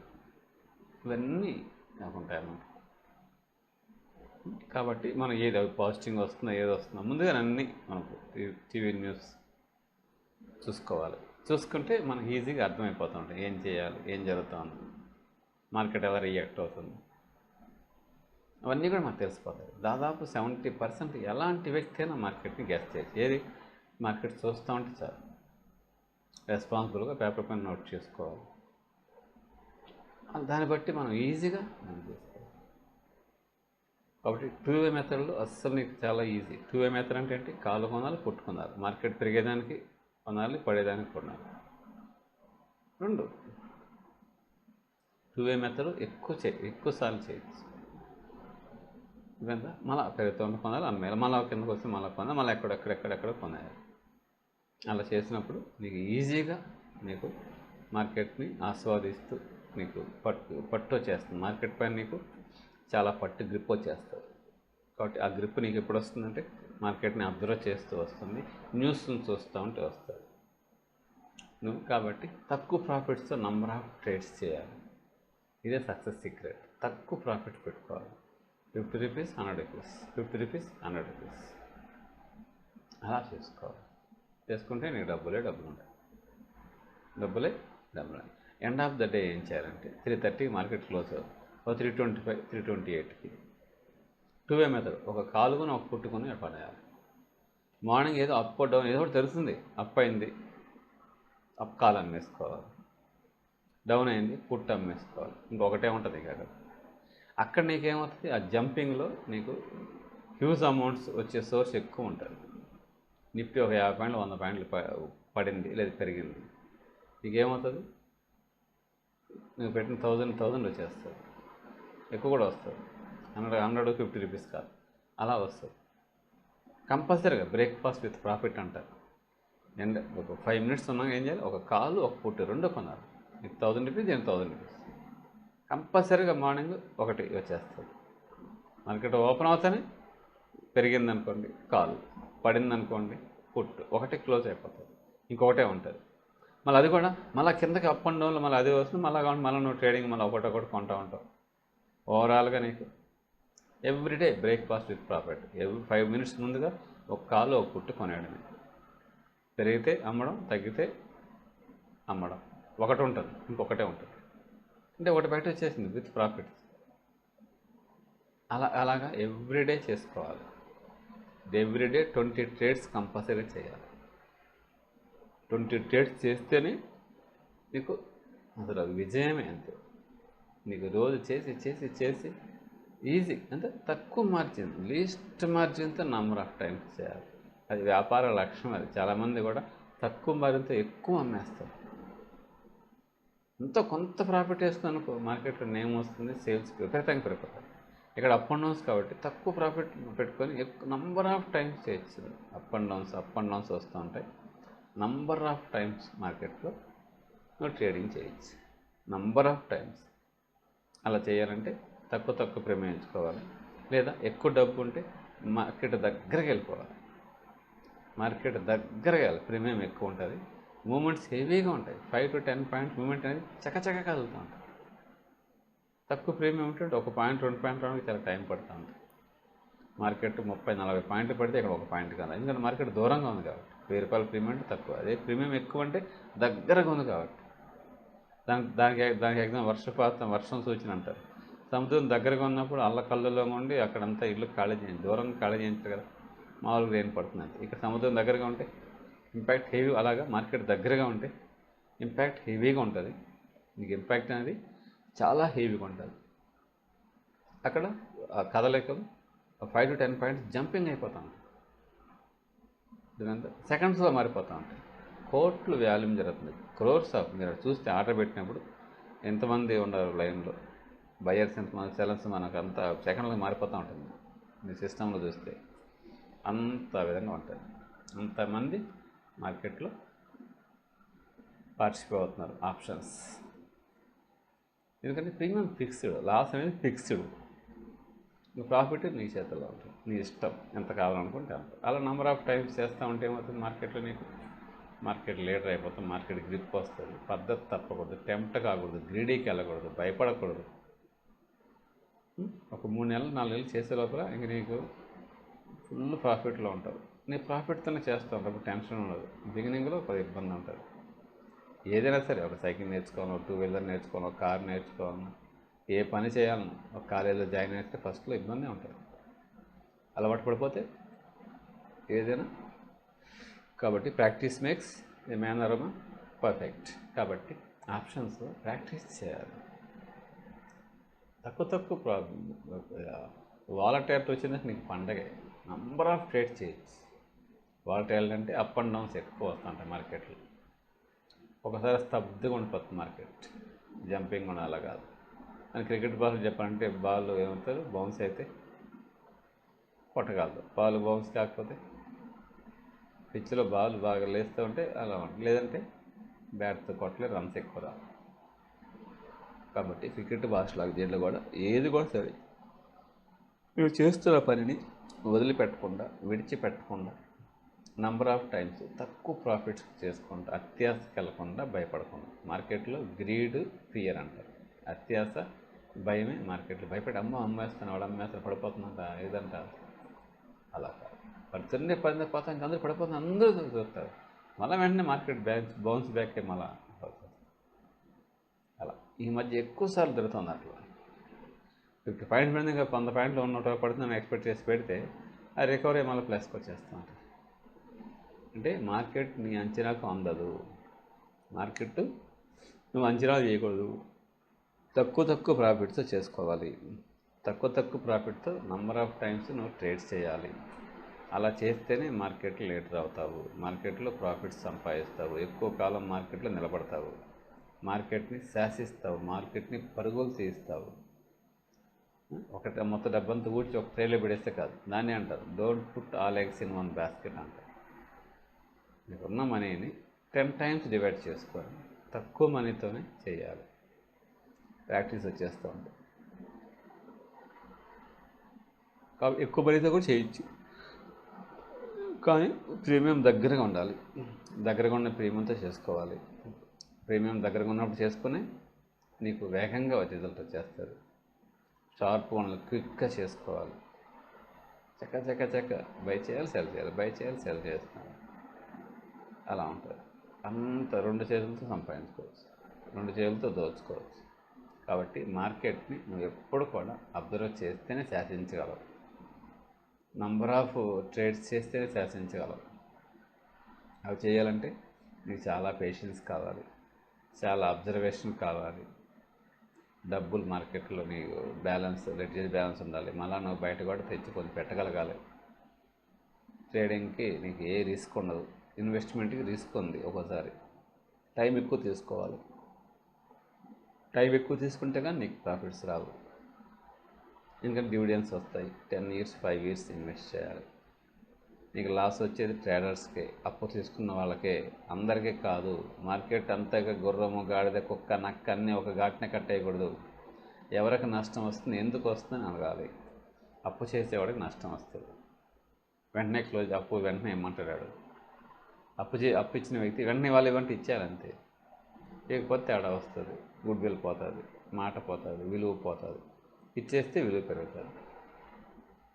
ఇవన్నీ ఉంటాయి అన్నమాట. కాబట్టి మనం ఏది పాజిటివ్ వస్తుందో ఏది వస్తుందో ముందుగా అన్నీ మనకు టీవీ న్యూస్ చూసుకోవాలి. చూసుకుంటే మనకు ఈజీగా అర్థమైపోతూ ఉంటుంది ఏం చేయాలి, ఏం జరుగుతుంది, మార్కెట్ ఎలా రియాక్ట్ అవుతుంది, అవన్నీ కూడా మనకు తెలిసిపోతాయి. దాదాపు 70% ఎలాంటి వ్యక్తి అయినా మార్కెట్ని గెస్ చేయొచ్చు. ఏది మార్కెట్ చూస్తూ ఉంటే చాలు, రెస్పాన్సిబుల్గా పేపర్ పైన నోట్ చేసుకోవాలి. దాన్ని బట్టి మనం ఈజీగా చేసుకోవాలి. కాబట్టి 2-వే మెథడ్లో అస్సలు నీకు చాలా ఈజీ. 2-వే మెథడ్ అంటే ఏంటి, కాలు కొనాలి, పుట్టుకున్నారు, మార్కెట్ పెరిగేదానికి కొనాలి, పడేదానికి కొనాలి, రెండు. 2-వే మెథడ్ ఎక్కువసార్లు చేయొచ్చు. ఇదంతా మళ్ళీ పెరుగుతూ కొనాలి, అమ్మేయాలి, మళ్ళీ కిందకు వస్తే మళ్ళీ కొనాలి, మళ్ళీ ఎక్కడెక్కడ కొనాలి. అలా చేసినప్పుడు నీకు ఈజీగా నీకు మార్కెట్ని ఆస్వాదిస్తూ నీకు పట్టు వచ్చేస్తుంది. మార్కెట్ పైన నీకు చాలా గ్రిప్ వచ్చేస్తుంది. కాబట్టి ఆ గ్రిప్ నీకు ఎప్పుడు వస్తుందంటే మార్కెట్ని అబ్జర్వ్ చేస్తూ వస్తుంది, న్యూస్ని చూస్తూ ఉంటే వస్తుంది నువ్వు. కాబట్టి తక్కువ ప్రాఫిట్స్తో నంబర్ ఆఫ్ ట్రేడ్స్ చేయాలి. ఇదే సక్సెస్ సీక్రెట్. తక్కువ ప్రాఫిట్ పెట్టుకోవాలి. 50 రూపీస్ 100 రూపీస్, 50 రూపీస్ 100 రూపీస్, అలా చేసుకోవాలి. చేసుకుంటే నీకు డబ్బులు ఉంటాయి. ఎండ్ ఆఫ్ ద డే ఏం చేయాలంటే 3:30 మార్కెట్ క్లోజ్ అవుతుంది, 3:25 3:28కి 2-వే మెథడ్ ఒక కాలుకొని ఒక పుట్టుకొని పడేయాలి. మార్నింగ్ ఏదో అప్ డౌన్ ఏదో ఒకటి తెలుస్తుంది, అప్ అయింది అప్ కాల్ అమ్మేసుకోవాలి, డౌన్ అయింది పుట్టు అమ్మేసుకోవాలి, ఇంకొకటే ఉంటుంది. అక్కడ నీకేమవుతుంది, ఆ జంపింగ్లో నీకు హ్యూజ్ అమౌంట్స్ వచ్చే సోర్స్ ఎక్కువ ఉంటుంది. నిఫ్టీ ఒక 50 పాయింట్లు 100 పాయింట్లు పడింది లేదా పెరిగింది, నీకేమవుతుంది, నువ్వు పెట్టిన 1000 వచ్చేస్తుంది, ఎక్కువ కూడా వస్తుంది. 100 50 రూపీస్ కాదు, అలా వస్తుంది. కంపల్సరీగా బ్రేక్ఫాస్ట్ విత్ ప్రాఫిట్ అంటారు. అండ్ ఒక 5 మినిట్స్ ఉన్నాక ఏం చేయాలి, ఒక కాలు ఒక పుట్టు రెండు కొనాలి. ఇది 1000 రూపీస్, నేను 1000 రూపీస్. కంపల్సరీగా మార్నింగ్ ఒకటి వచ్చేస్తుంది. మార్కెట్ ఓపెన్ అవుతానే పెరిగిందనుకోండి కాలు, పడిందనుకోండి పుట్టు, ఒకటి క్లోజ్ అయిపోతుంది, ఇంకొకటే ఉంటుంది. మళ్ళీ అది కూడా మళ్ళీ కిందకి అప్ అండ్ డౌన్లో మళ్ళీ అదే వస్తుంది. మళ్ళీ నువ్వు ట్రేడింగ్ మళ్ళీ ఒకటి కొంటూ ఉంటావు. ఓవరాల్గా నీకు everyday breakfast with profit. 5 minutes ముందుగా ఒక కాలు ఒక పుట్టు కొనేయడమే. పెరిగితే అమ్మడం, తగ్గితే అమ్మడం, ఒకటి ఉంటుంది, ఇంకొకటే ఉంటుంది. అంటే ఒకటి బయట వచ్చేసింది విత్ ప్రాఫిట్స్. అలాగా ఎవ్రీడే చేసుకోవాలి. ఎవ్రీడే 20 ట్రేడ్స్ కంపల్సరీ చేయాలి. 20 ట్రేడ్స్ చేస్తేనే నీకు అసలు విజయమే. అంతే, నీకు రోజు చేసి ఈజీ, అంటే తక్కువ మార్జిన్, లీస్ట్ మార్జిన్తో నంబర్ ఆఫ్ టైమ్స్ చేయాలి. అది వ్యాపార లక్ష్యం. అది చాలామంది కూడా తక్కువ మార్జిన్తో ఎక్కువ అమ్మేస్తారు. కొంత ప్రాఫిట్ వేసుకునుకో మార్కెట్లో నేమ్ వస్తుంది, సేల్స్ విపరీతంగా పెరుగుతాయి. ఇక్కడ అప్ అండ్ డౌన్స్ కాబట్టి తక్కువ ప్రాఫిట్ పెట్టుకొని ఎక్కువ నంబర్ ఆఫ్ టైమ్స్ చేయొచ్చు. అప్ అండ్ డౌన్స్ వస్తూ ఉంటాయి. నంబర్ ఆఫ్ టైమ్స్ మార్కెట్లో నువ్వు ట్రేడింగ్ చేయొచ్చు, నంబర్ ఆఫ్ టైమ్స్. అలా చేయాలంటే తక్కువ ప్రీమియం ఎంచుకోవాలి, లేదా ఎక్కువ డబ్బు ఉంటే మార్కెట్ దగ్గరకి వెళ్ళిపోవాలి. మార్కెట్ దగ్గరకి వెళ్ళాలి, ప్రీమియం ఎక్కువ ఉంటుంది, మూమెంట్స్ హెవీగా ఉంటాయి. 5 to 10 పాయింట్స్ మూమెంట్ అనేది చకచక కదులుతూ ఉంటుంది. తక్కువ ప్రీమియం ఉంటే 1 పాయింట్ 2 పాయింట్ రావడానికి చాలా టైం పడుతూ ఉంటుంది. మార్కెట్ 30-40 పాయింట్లు పడితే ఇక్కడ 1 పాయింట్ కాదు, ఎందుకంటే మార్కెట్ దూరంగా ఉంది కాబట్టి. 1000 రూపాయల ప్రీమియం అంటే తక్కువ, అదే ప్రీమియం ఎక్కువ అంటే దగ్గరగా ఉంది కాబట్టి. దానికి ఎగ్జామ్ వర్షం సూచన అంటారు. సముద్రం దగ్గరగా ఉన్నప్పుడు అల్లకల్లులో ఉండి అక్కడంతా ఇల్లు ఖాళీ చేయండి, దూరంగా ఖాళీ చేయించారు కదా, మామూలుగా రెయిన్ పడుతుందంటే. ఇక్కడ సముద్రం దగ్గరగా ఉంటే ఇంపాక్ట్ హెవీ, అలాగా మార్కెట్ దగ్గరగా ఉంటే ఇంపాక్ట్ హెవీగా ఉంటుంది. నీకు ఇంపాక్ట్ అనేది చాలా హెవీగా ఉంటుంది. అక్కడ కదలికలు 5 to 10 పాయింట్స్ జంపింగ్ అయిపోతూ ఉంటాయి. ఇదంతా సెకండ్స్లో మారిపోతూ ఉంటాయి. కోట్లు వాల్యూమ్ జరుగుతుంది, క్రోర్స్ ఆఫ్. మీరు చూస్తే ఆర్డర్ పెట్టినప్పుడు ఎంతమంది ఉండరు లైన్లో, బయర్స్ ఎంతమంది, సెలర్స్, మనకు అంత సెకండ్లో మారిపోతూ ఉంటుంది. మీ సిస్టంలో చూస్తే అంత విధంగా ఉంటుంది. అంతమంది మార్కెట్లో పార్టిసిపేట్ అవుతున్నారు ఆప్షన్స్. ఎందుకంటే ప్రీమియం ఫిక్స్డ్, లాస్ అనేది ఫిక్స్డ్, ప్రాఫిట్ నీ చేతుల్లో ఉంటుంది, నీ ఇష్టం ఎంత కావాలనుకుంటే అంత. అలా నెంబర్ ఆఫ్ టైమ్స్ చేస్తూ ఉంటే ఏమవుతుంది, మార్కెట్లో నీకు మార్కెట్ లీడర్ అయిపోతుంది, మార్కెట్ గ్రిప్ వస్తుంది. పద్ధతి తప్పకూడదు, టెంప్ట్ కాకూడదు, గ్రీడీకి వెళ్ళకూడదు, భయపడకూడదు. ఒక 3 నెలలు 4 నెలలు చేసే లోపల ఇంక నీకు ఫుల్ ప్రాఫిట్లో ఉంటావు. నీ ప్రాఫిట్తోనే చేస్తూ ఉంటావు, టెన్షన్ ఉండదు. బిగినింగ్లో కొద్దిగా ఇబ్బంది ఉంటుంది. ఏదైనా సరే, ఒక సైకిల్ నేర్చుకోవాలి, ఒక 2 వీలర్ నేర్చుకోవాలి, ఒక కార్ నేర్చుకోవాలి, ఏ పని చేయాలన్నా, ఒక కాలేజీలో జాయిన్ అయితే ఫస్ట్లో ఇబ్బంది ఉంటుంది. అలవాటు పడిపోతే ఏదైనా. కాబట్టి practice makes a man or women perfect. కాబట్టి ఆప్షన్స్ ప్రాక్టీస్ చేయాలి. తక్కువ వాలటైలిటీ వచ్చిందంటే నీకు పండగే. నంబర్ ఆఫ్ ట్రేడ్స్ చేయొచ్చు. వాలటైలిటీ అంటే అప్ అండ్ డౌన్స్ ఎక్కువ వస్తుంటాయి మార్కెట్లో. ఒకసారి స్తబ్దుగా ఉండిపోతుంది మార్కెట్, జంపింగ్ కూడా అలా కాదు. అని క్రికెట్ బాల్ చెప్పాలంటే బాల్ ఏమవుతుంది, బౌన్స్ అయితే కొట్టగలదు, బాల్ బౌన్స్ కాకపోతే పిచ్లో బాల్ బాగా లేస్తూ ఉంటే అలా ఉంటుంది, లేదంటే బ్యాట్తో కొట్టలే, రన్స్ ఎక్కువ రావు. కాబట్టి క్రికెట్ భాషలాగా దీంట్లో కూడా ఏది కూడా సరే, నువ్వు చేస్తున్న పనిని వదిలిపెట్టకుండా, విడిచిపెట్టకుండా, నంబర్ ఆఫ్ టైమ్స్ తక్కువ ప్రాఫిట్స్ చేసుకుంటా, అత్యాశకి వెళ్ళకుండా, భయపడకుండా. మార్కెట్లో గ్రీడ్, ఫియర్ అంటారు. అత్యాశ, భయమే మార్కెట్లో. భయపడి అమ్మేస్తాను, వాడు అమ్మేస్తాను, పడిపోతుందంట, ఏదంట, అలా కాదు. పడుతుండే పోతా, ఇంకా అందరూ పడిపోతుంది, అందరూ చూస్తారు. మళ్ళీ వెంటనే మార్కెట్ బౌన్స్ బ్యాక్ మళ్ళా అలా. ఈ మధ్య ఎక్కువసార్లు జరుగుతుంది అట్లా. 50 పాయింట్స్ పడింది, ఇంకా 100 పాయింట్లు ఉన్న పడుతుందని ఎక్స్పెక్ట్ చేసి పెడితే ఆ రికవరీ మళ్ళీ ప్లస్కి వచ్చేస్తూ ఉంటుంది. అంటే మార్కెట్ నీ అంచనాకు అందదు. మార్కెట్ నువ్వు అంచనా చేయకూడదు. తక్కువ ప్రాఫిట్స్ చేసుకోవాలి. తక్కువ ప్రాఫిట్తో నంబర్ ఆఫ్ టైమ్స్ నువ్వు ట్రేడ్స్ చేయాలి. అలా చేస్తేనే మార్కెట్ లీడర్ అవుతావు, మార్కెట్లో ప్రాఫిట్స్ సంపాదిస్తావు, ఎక్కువ కాలం మార్కెట్లో నిలబడతావు, మార్కెట్ని శాసిస్తావు, మార్కెట్ని పరుగులు తీస్తావు. మొత్తం డబ్బంతా ఊడ్చి ఒక ట్రేలో పెడేస్తే కాదు. దాన్ని అంటారు don't put all eggs in one basket అంటారు. నీకున్న మనీని 10 టైమ్స్ డివైడ్ చేసుకొని తక్కువ మనీతోనే చేయాలి. ప్రాక్టీస్ వచ్చేస్తూ ఉంటుంది. కాబట్టి ఎక్కువ మనీతో కూడా చేయొచ్చు, కానీ ప్రీమియం దగ్గరగా ఉండాలి. దగ్గరగా ఉన్న ప్రీమియంతో చేసుకోవాలి. ప్రీమియం దగ్గరగా ఉన్నప్పుడు చేసుకుని నీకు వేగంగా రిజల్ట్ వచ్చేస్తుంది. షార్ప్ వన్లు క్విక్గా చేసుకోవాలి. చక్క బై చేయాలి, సెల్ చేయాలి, బై చేయాలి, సెల్ చేస్తాను, అలా ఉంటుంది. అంత 2 చేతులతో సంపాదించుకోవచ్చు, 2 చేతులతో దోచుకోవచ్చు. కాబట్టి మార్కెట్ని నువ్వు ఎప్పుడు కూడా అబ్జర్వ్ చేస్తేనే శాసించగలవు. నంబర్ ఆఫ్ ట్రేడ్స్ చేస్తేనే శాసించగలవు. అవి చేయాలంటే నీకు చాలా పేషెన్స్ కావాలి, చాలా అబ్జర్వేషన్ కావాలి. డబ్బులు మార్కెట్లో నీకు బ్యాలెన్స్, లెడ్జర్ బ్యాలెన్స్ ఉండాలి. మళ్ళీ నువ్వు బయట కూడా తెచ్చుకొని పెట్టగలగాలి. ట్రేడింగ్కి నీకు ఏ రిస్క్ ఉండదు. ఇన్వెస్ట్మెంట్కి రిస్క్ ఉంది. ఒక్కోసారి టైం ఎక్కువ తీసుకోవాలి. టైం ఎక్కువ తీసుకుంటే కానీ నీకు ప్రాఫిట్స్ రావు. ఎందుకంటే డివిడెండ్స్ వస్తాయి. 10 years 5 years ఇన్వెస్ట్ చేయాలి. నీకు లాస్ వచ్చేది ట్రేడర్స్కే, అప్పు తీసుకున్న వాళ్ళకే, అందరికీ కాదు. మార్కెట్ అంతగా గుర్రము, గాడిద, కుక్క, నక్క అన్నీ ఒక ఘాట్నే కట్టేయకూడదు. ఎవరికి నష్టం వస్తుంది, ఎందుకు వస్తుందని అడగాలి. అప్పు చేసేవాడికి నష్టం వస్తుంది, వెంటనే క్లోజ్, అప్పు వెంటనే ఇమ్మంటాడు. అప్పు ఇచ్చిన వ్యక్తి వెంటనే వాళ్ళు ఇవ్వంటే ఇచ్చారంతే. ఇకపోతే తేడా వస్తుంది, గుడ్ విల్ పోతుంది, మాట పోతుంది, విలువ పోతుంది. ఇచ్చేస్తే విలువ పెరుగుతుంది.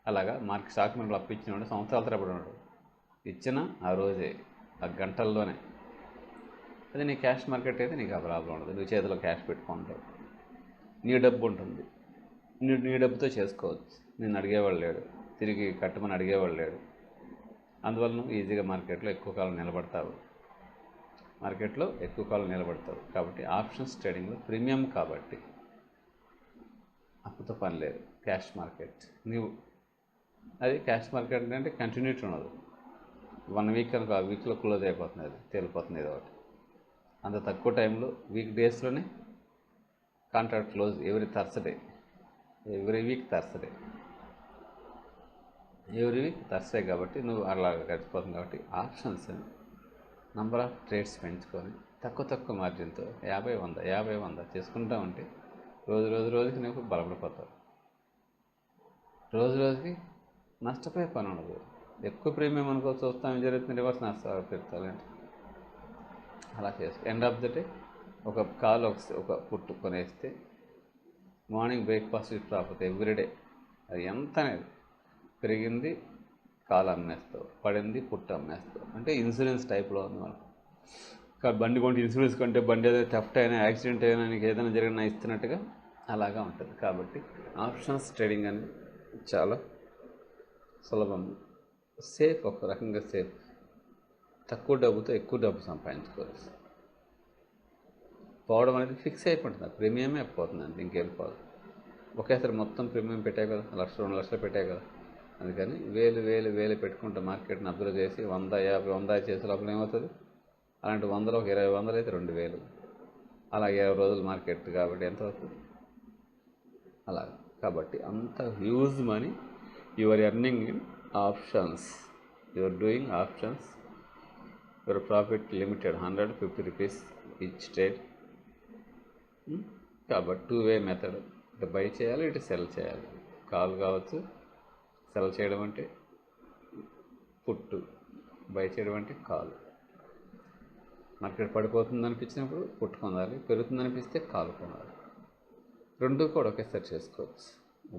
అలాగా స్టాక్ మార్కెట్లో అప్పు ఇచ్చినవాడు సంవత్సరాల తరబడి ఉన్నాడు, ఇచ్చిన ఆ రోజే, ఆ గంటల్లోనే. అదే నీ క్యాష్ మార్కెట్ అయితే నీకు ఆ ప్రాబ్లం ఉండదు. నువ్వు చేతిలో క్యాష్ పెట్టుకుంటావు, నీ డబ్బు ఉంటుంది, నీ డబ్బుతో చేసుకోవచ్చు. నేను అడిగేవాళ్ళు లేడు, తిరిగి కట్టమని అడిగేవాళ్ళు లేడు. అందువల్ల నువ్వు ఈజీగా మార్కెట్లో ఎక్కువ కాలం నిలబడతావు. కాబట్టి ఆప్షన్స్ ట్రేడింగ్లో ప్రీమియం కాబట్టి అప్పుతో పని లేదు. క్యాష్ మార్కెట్ అది క్యాష్ మార్కెట్ అంటే కంటిన్యూటీ ఉండదు. 1 week అనుకో, ఆ వీక్లో క్లోజ్ అయిపోతుంది, అది తేలిపోతుంది ఏదో ఒకటి. అంత తక్కువ టైంలో వీక్ డేస్లోనే contract close every week Thursday కాబట్టి నువ్వు అలా గడిచిపోతుంది. కాబట్టి ఆప్షన్స్ నంబర్ ఆఫ్ ట్రేడ్స్ పెంచుకొని తక్కువ మార్జిన్తో 50-100 చేసుకుంటా ఉంటే రోజుకి నీకు బలపడిపోతావు. రోజుకి నష్టపోయే పని ఉండదు. ఎక్కువ ప్రీమియం అనుకో చూస్తాం ఏం జరుగుతుంది, రివర్స్ నష్టాలు పెడతానంటే అలా చేసుకో. ఎండ్ ఆఫ్ ద డే ఒక కాల్ ఒక పుట్టు కొనేస్తే మార్నింగ్ బ్రేక్ఫాస్ట్ ప్రాఫిట్ ఎవ్రీడే. అది ఎంత అనేది పెరిగింది కాలు అమ్మేస్తావు, పడింది పుట్టు అమ్మేస్తావు. అంటే ఇన్సూరెన్స్ టైప్లో ఉంది మనకు. బండి కొంటే ఇన్సూరెన్స్ కొంటే బండి ఏదైనా థెఫ్ట్ అయినా యాక్సిడెంట్ అయినా నీకు ఏదైనా జరిగినా ఇస్తున్నట్టుగా అలాగా ఉంటుంది. కాబట్టి ఆప్షన్స్ ట్రేడింగ్ అనేది చాలా సులభం, సేఫ్, ఒక రకంగా సేఫ్. తక్కువ డబ్బుతో ఎక్కువ డబ్బు సంపాదించుకోవచ్చు. పోవడం అనేది ఫిక్స్ అయిపోతుంది, ప్రీమియమే పోతుంది అంటే ఇంకేం పోదు. ఒకేసారి మొత్తం ప్రీమియం పెట్టాయి కదా, 1-2 లక్షలు పెట్టాయి కదా, అందుకని వేలు పెట్టుకుంటే మార్కెట్ని అబ్జర్వ్ చేసి 100-50 చేసే లోపల ఏమవుతుంది, అలాంటి 100లో ఒక 20 అయితే 2000, అలాగే 20 రోజులు మార్కెట్ కాబట్టి ఎంత అవుతుంది అలా. కాబట్టి అంత huge money you are earning in options, you are doing options. Your profit limited 150 rupees each trade. కాబట్టి 2-వే మెథడ్, ఇటు బై చేయాలి, ఇటు సెల్ చేయాలి. కాల్ కావచ్చు, సెల్ చేయడం అంటే పుట్టు, బై చేయడం అంటే కాల్. మార్కెట్ పడిపోతుంది అనిపించినప్పుడు పుట్టు కొనాలి, పెరుగుతుంది అనిపిస్తే కాల్ కొనాలి. రెండు కూడా ఒకేసారి చేసుకోవచ్చు.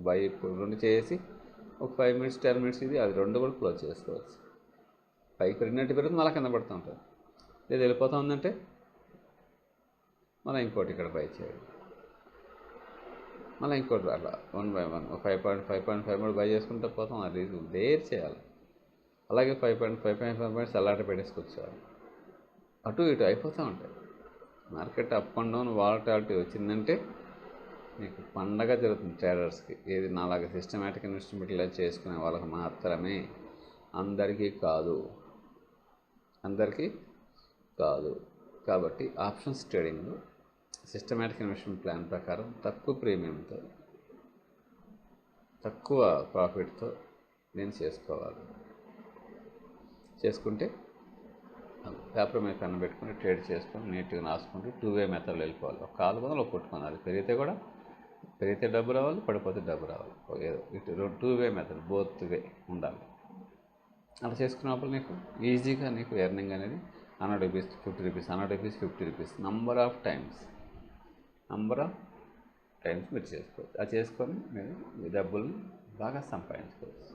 బై రెండు చేసి ఒక 5 minutes 10 minutes ఇది అది రెండు కూడా క్లోజ్ చేసుకోవచ్చు. పైకి పెరిగినట్టు పెరుగుతుంది, మళ్ళీ కింద పడుతూ ఉంటుంది. లేదు వెళ్ళిపోతూ ఉందంటే మళ్ళీ ఇంకోటి ఇక్కడ బై చేయాలి, మళ్ళీ ఇంకోటి అట్లా 1 by 1 5.5 బై చేసుకుంటూ పోతాం. అది డేర్ చేయాలి. అలాగే 5.5 పాయింట్స్ అలాంటి పెట్టేసుకొచ్చేవాళ్ళు. అటు ఇటు అయిపోతూ ఉంటాయి. Market up and down volatility వచ్చిందంటే మీకు పండగ జరుగుతుంది ట్రేడర్స్కి. ఏది నాలాగా సిస్టమేటిక్ ఇన్వెస్ట్మెంట్లు చేసుకునే వాళ్ళకి మాత్రమే, అందరికీ కాదు. కాబట్టి ఆప్షన్స్ ట్రేడింగ్లో సిస్టమేటిక్ ఇన్వెస్ట్మెంట్ ప్లాన్ ప్రకారం తక్కువ ప్రీమియంతో తక్కువ ప్రాఫిట్తో నేను చేసుకోవాలి. చేసుకుంటే పేపర్ మీద పెన్ను పెట్టుకుని ట్రేడ్ చేసుకొని నీట్గా రాసుకుంటూ 2-వే మెథడ్లో వెళ్ళిపోవాలి. ఒక కాలు బదులు ఒక కొట్టుకోవాలి. పెరిగితే డబ్బు రావాలి, పడిపోతే డబ్బు రావాలి. ఇటు 2-వే మెథడ్, బోత్ వే ఉండాలి. అలా చేసుకున్నప్పుడు నీకు ఈజీగా నీకు ఎర్నింగ్ అనేది 100 rupees 50 rupees 100 rupees 50 rupees number of times మీరు చేసుకోవచ్చు. అది చేసుకొని మీరు మీ డబ్బుల్ని బాగా సంపాదించుకోవచ్చు.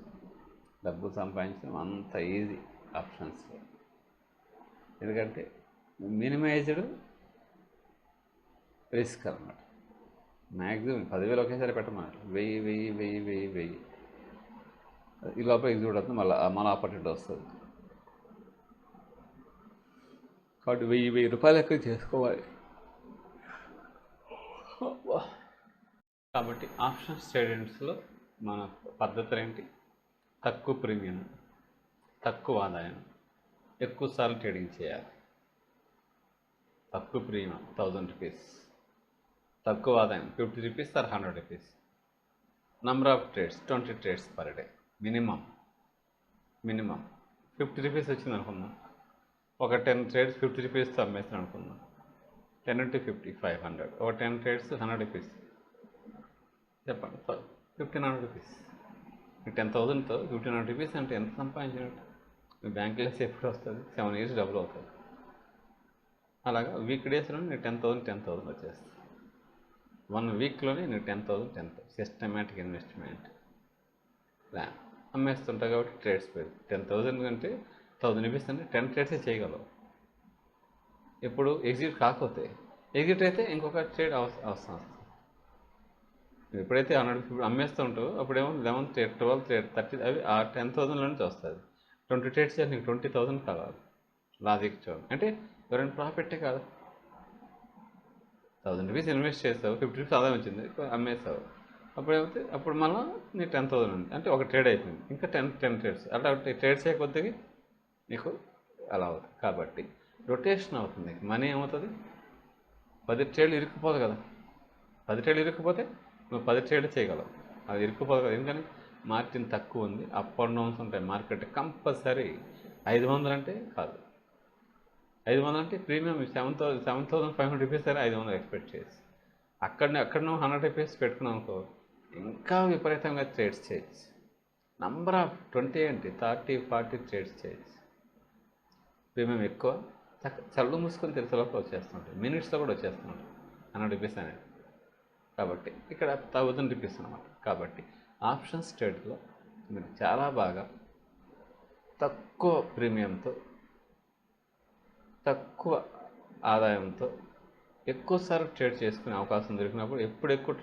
డబ్బులు సంపాదించడం అంత ఈజీ ఆప్షన్స్లో. ఎందుకంటే మినిమైజ్డ్ రిస్క్ అన్నమాట. మ్యాక్సిమం 10,000 ఒకేసారి పెట్టమాట, 1000 ఈ లోపల ఎగ్జిక్యూట్ అవుతుంది, మళ్ళీ ఆపర్చునిటీ వస్తుంది. కాబట్టి 1000 రూపాయలు ఎక్కువ చేసుకోవాలి. కాబట్టి ఆప్షన్స్ ట్రేడింగ్స్లో మన పద్ధతులు ఏంటి? తక్కువ ప్రీమియం, తక్కువ ఆదాయం, ఎక్కువ సార్లు ట్రేడింగ్ చేయాలి. తక్కువ ప్రీమియం 1000 రూపీస్, తక్కువ ఆదాయం 50 rupees or 100 rupees. Number of trades 20 trades per day. Minimum 50 rupees వచ్చింది అనుకుందాం. ఒక 10 ట్రేడ్స్ 50 రూపీస్తో అమ్మేస్తాను అనుకుందాం. 10 into 50 500. ఒక 10 ట్రేడ్స్ 100 రూపీస్ చెప్పండి, 1500 రూపీస్. 10,000తో 1500 రూపీస్ అంటే ఎంత సంపాదించినట్టు? మీ బ్యాంకులో ఎప్పుడు వస్తుంది? 7 years డబ్బులు అవుతుంది. అలాగా వీక్ డేస్లో నేను 10,000 వచ్చేస్తుంది. 1 వీక్లోనే నేను 10,000 సిస్టమేటిక్ ఇన్వెస్ట్మెంట్ ప్లాన్ అమ్మేస్తుంటా. కాబట్టి ట్రేడ్స్ పెరిగి 10,000 కంటే 1000 రూపీస్ అంటే 10 ట్రేడ్సే చేయగలవు. ఇప్పుడు ఎగ్జిట్ కాకపోతే, ఎగ్జిట్ అయితే ఇంకొక ట్రేడ్ అవసరం. ఎప్పుడైతే 100 అమ్మేస్తూ ఉంటావో అప్పుడేమో 11 ట్రేడ్ 12 ట్రేడ్ 30 అవి ఆ 10,000 నుంచి వస్తుంది. 20 ట్రేడ్స్ నీకు 20,000 కావాలి. లాజిక్ చూడండి. అంటే ఎవరైనా ప్రాఫిటే కాదు. 1000 రూపీస్ ఇన్వెస్ట్ చేస్తావు, 50 రూపీస్ ఆదాయం వచ్చింది, అమ్మేస్తావు. అప్పుడు మళ్ళీ నీకు 10,000 ఉంది. అంటే ఒక ట్రేడ్ అయిపోయింది, ఇంకా 10 ట్రేడ్స్. అట్లా ట్రేడ్స్ అయిపోతే నీకు అలా అవుతుంది. కాబట్టి రొటేషన్ అవుతుంది. మనీ ఏమవుతుంది? 10 ట్రేడ్లు ఇరుక్కుపోదు కదా. 10 ట్రేడ్ ఇరుక్కుపోతే నువ్వు 10 ట్రేడ్ చేయగలవు. అది ఇరుక్కుపోదు. ఎందుకని మార్జిన్ తక్కువ ఉంది, అప్ అండ్ డౌన్స్ ఉంటాయి మార్కెట్. కంపల్సరీ 500 అంటే కాదు, 500 అంటే ప్రీమియం 7,500 రూపీస్ సరే 500 ఎక్స్పెక్ట్ చేయొచ్చు. అక్కడ నువ్వు 100 రూపీస్ పెట్టుకున్నావు అనుకో, ఇంకా విపరీతంగా ట్రేడ్స్ చేయొచ్చు. నంబర్ ఆఫ్ 20 ఏంటి 30, 40 ట్రేడ్స్ చేయొచ్చు. ప్రీమియం ఎక్కువ, చల్లు మూసుకొని తెలిసేలోపు వచ్చేస్తుంటాయి, మినిట్స్లో కూడా వచ్చేస్తుంటాయి 100 రూపీస్ అనేది. కాబట్టి ఇక్కడ 1000 రూపీస్ అనమాట. కాబట్టి ఆప్షన్స్ ట్రేడ్లో మీరు చాలా బాగా తక్కువ ప్రీమియంతో, తక్కువ ఆదాయంతో ఎక్కువసార్లు ట్రేడ్ చేసుకునే అవకాశం దొరికినప్పుడు, ఎప్పుడు ఎక్కువ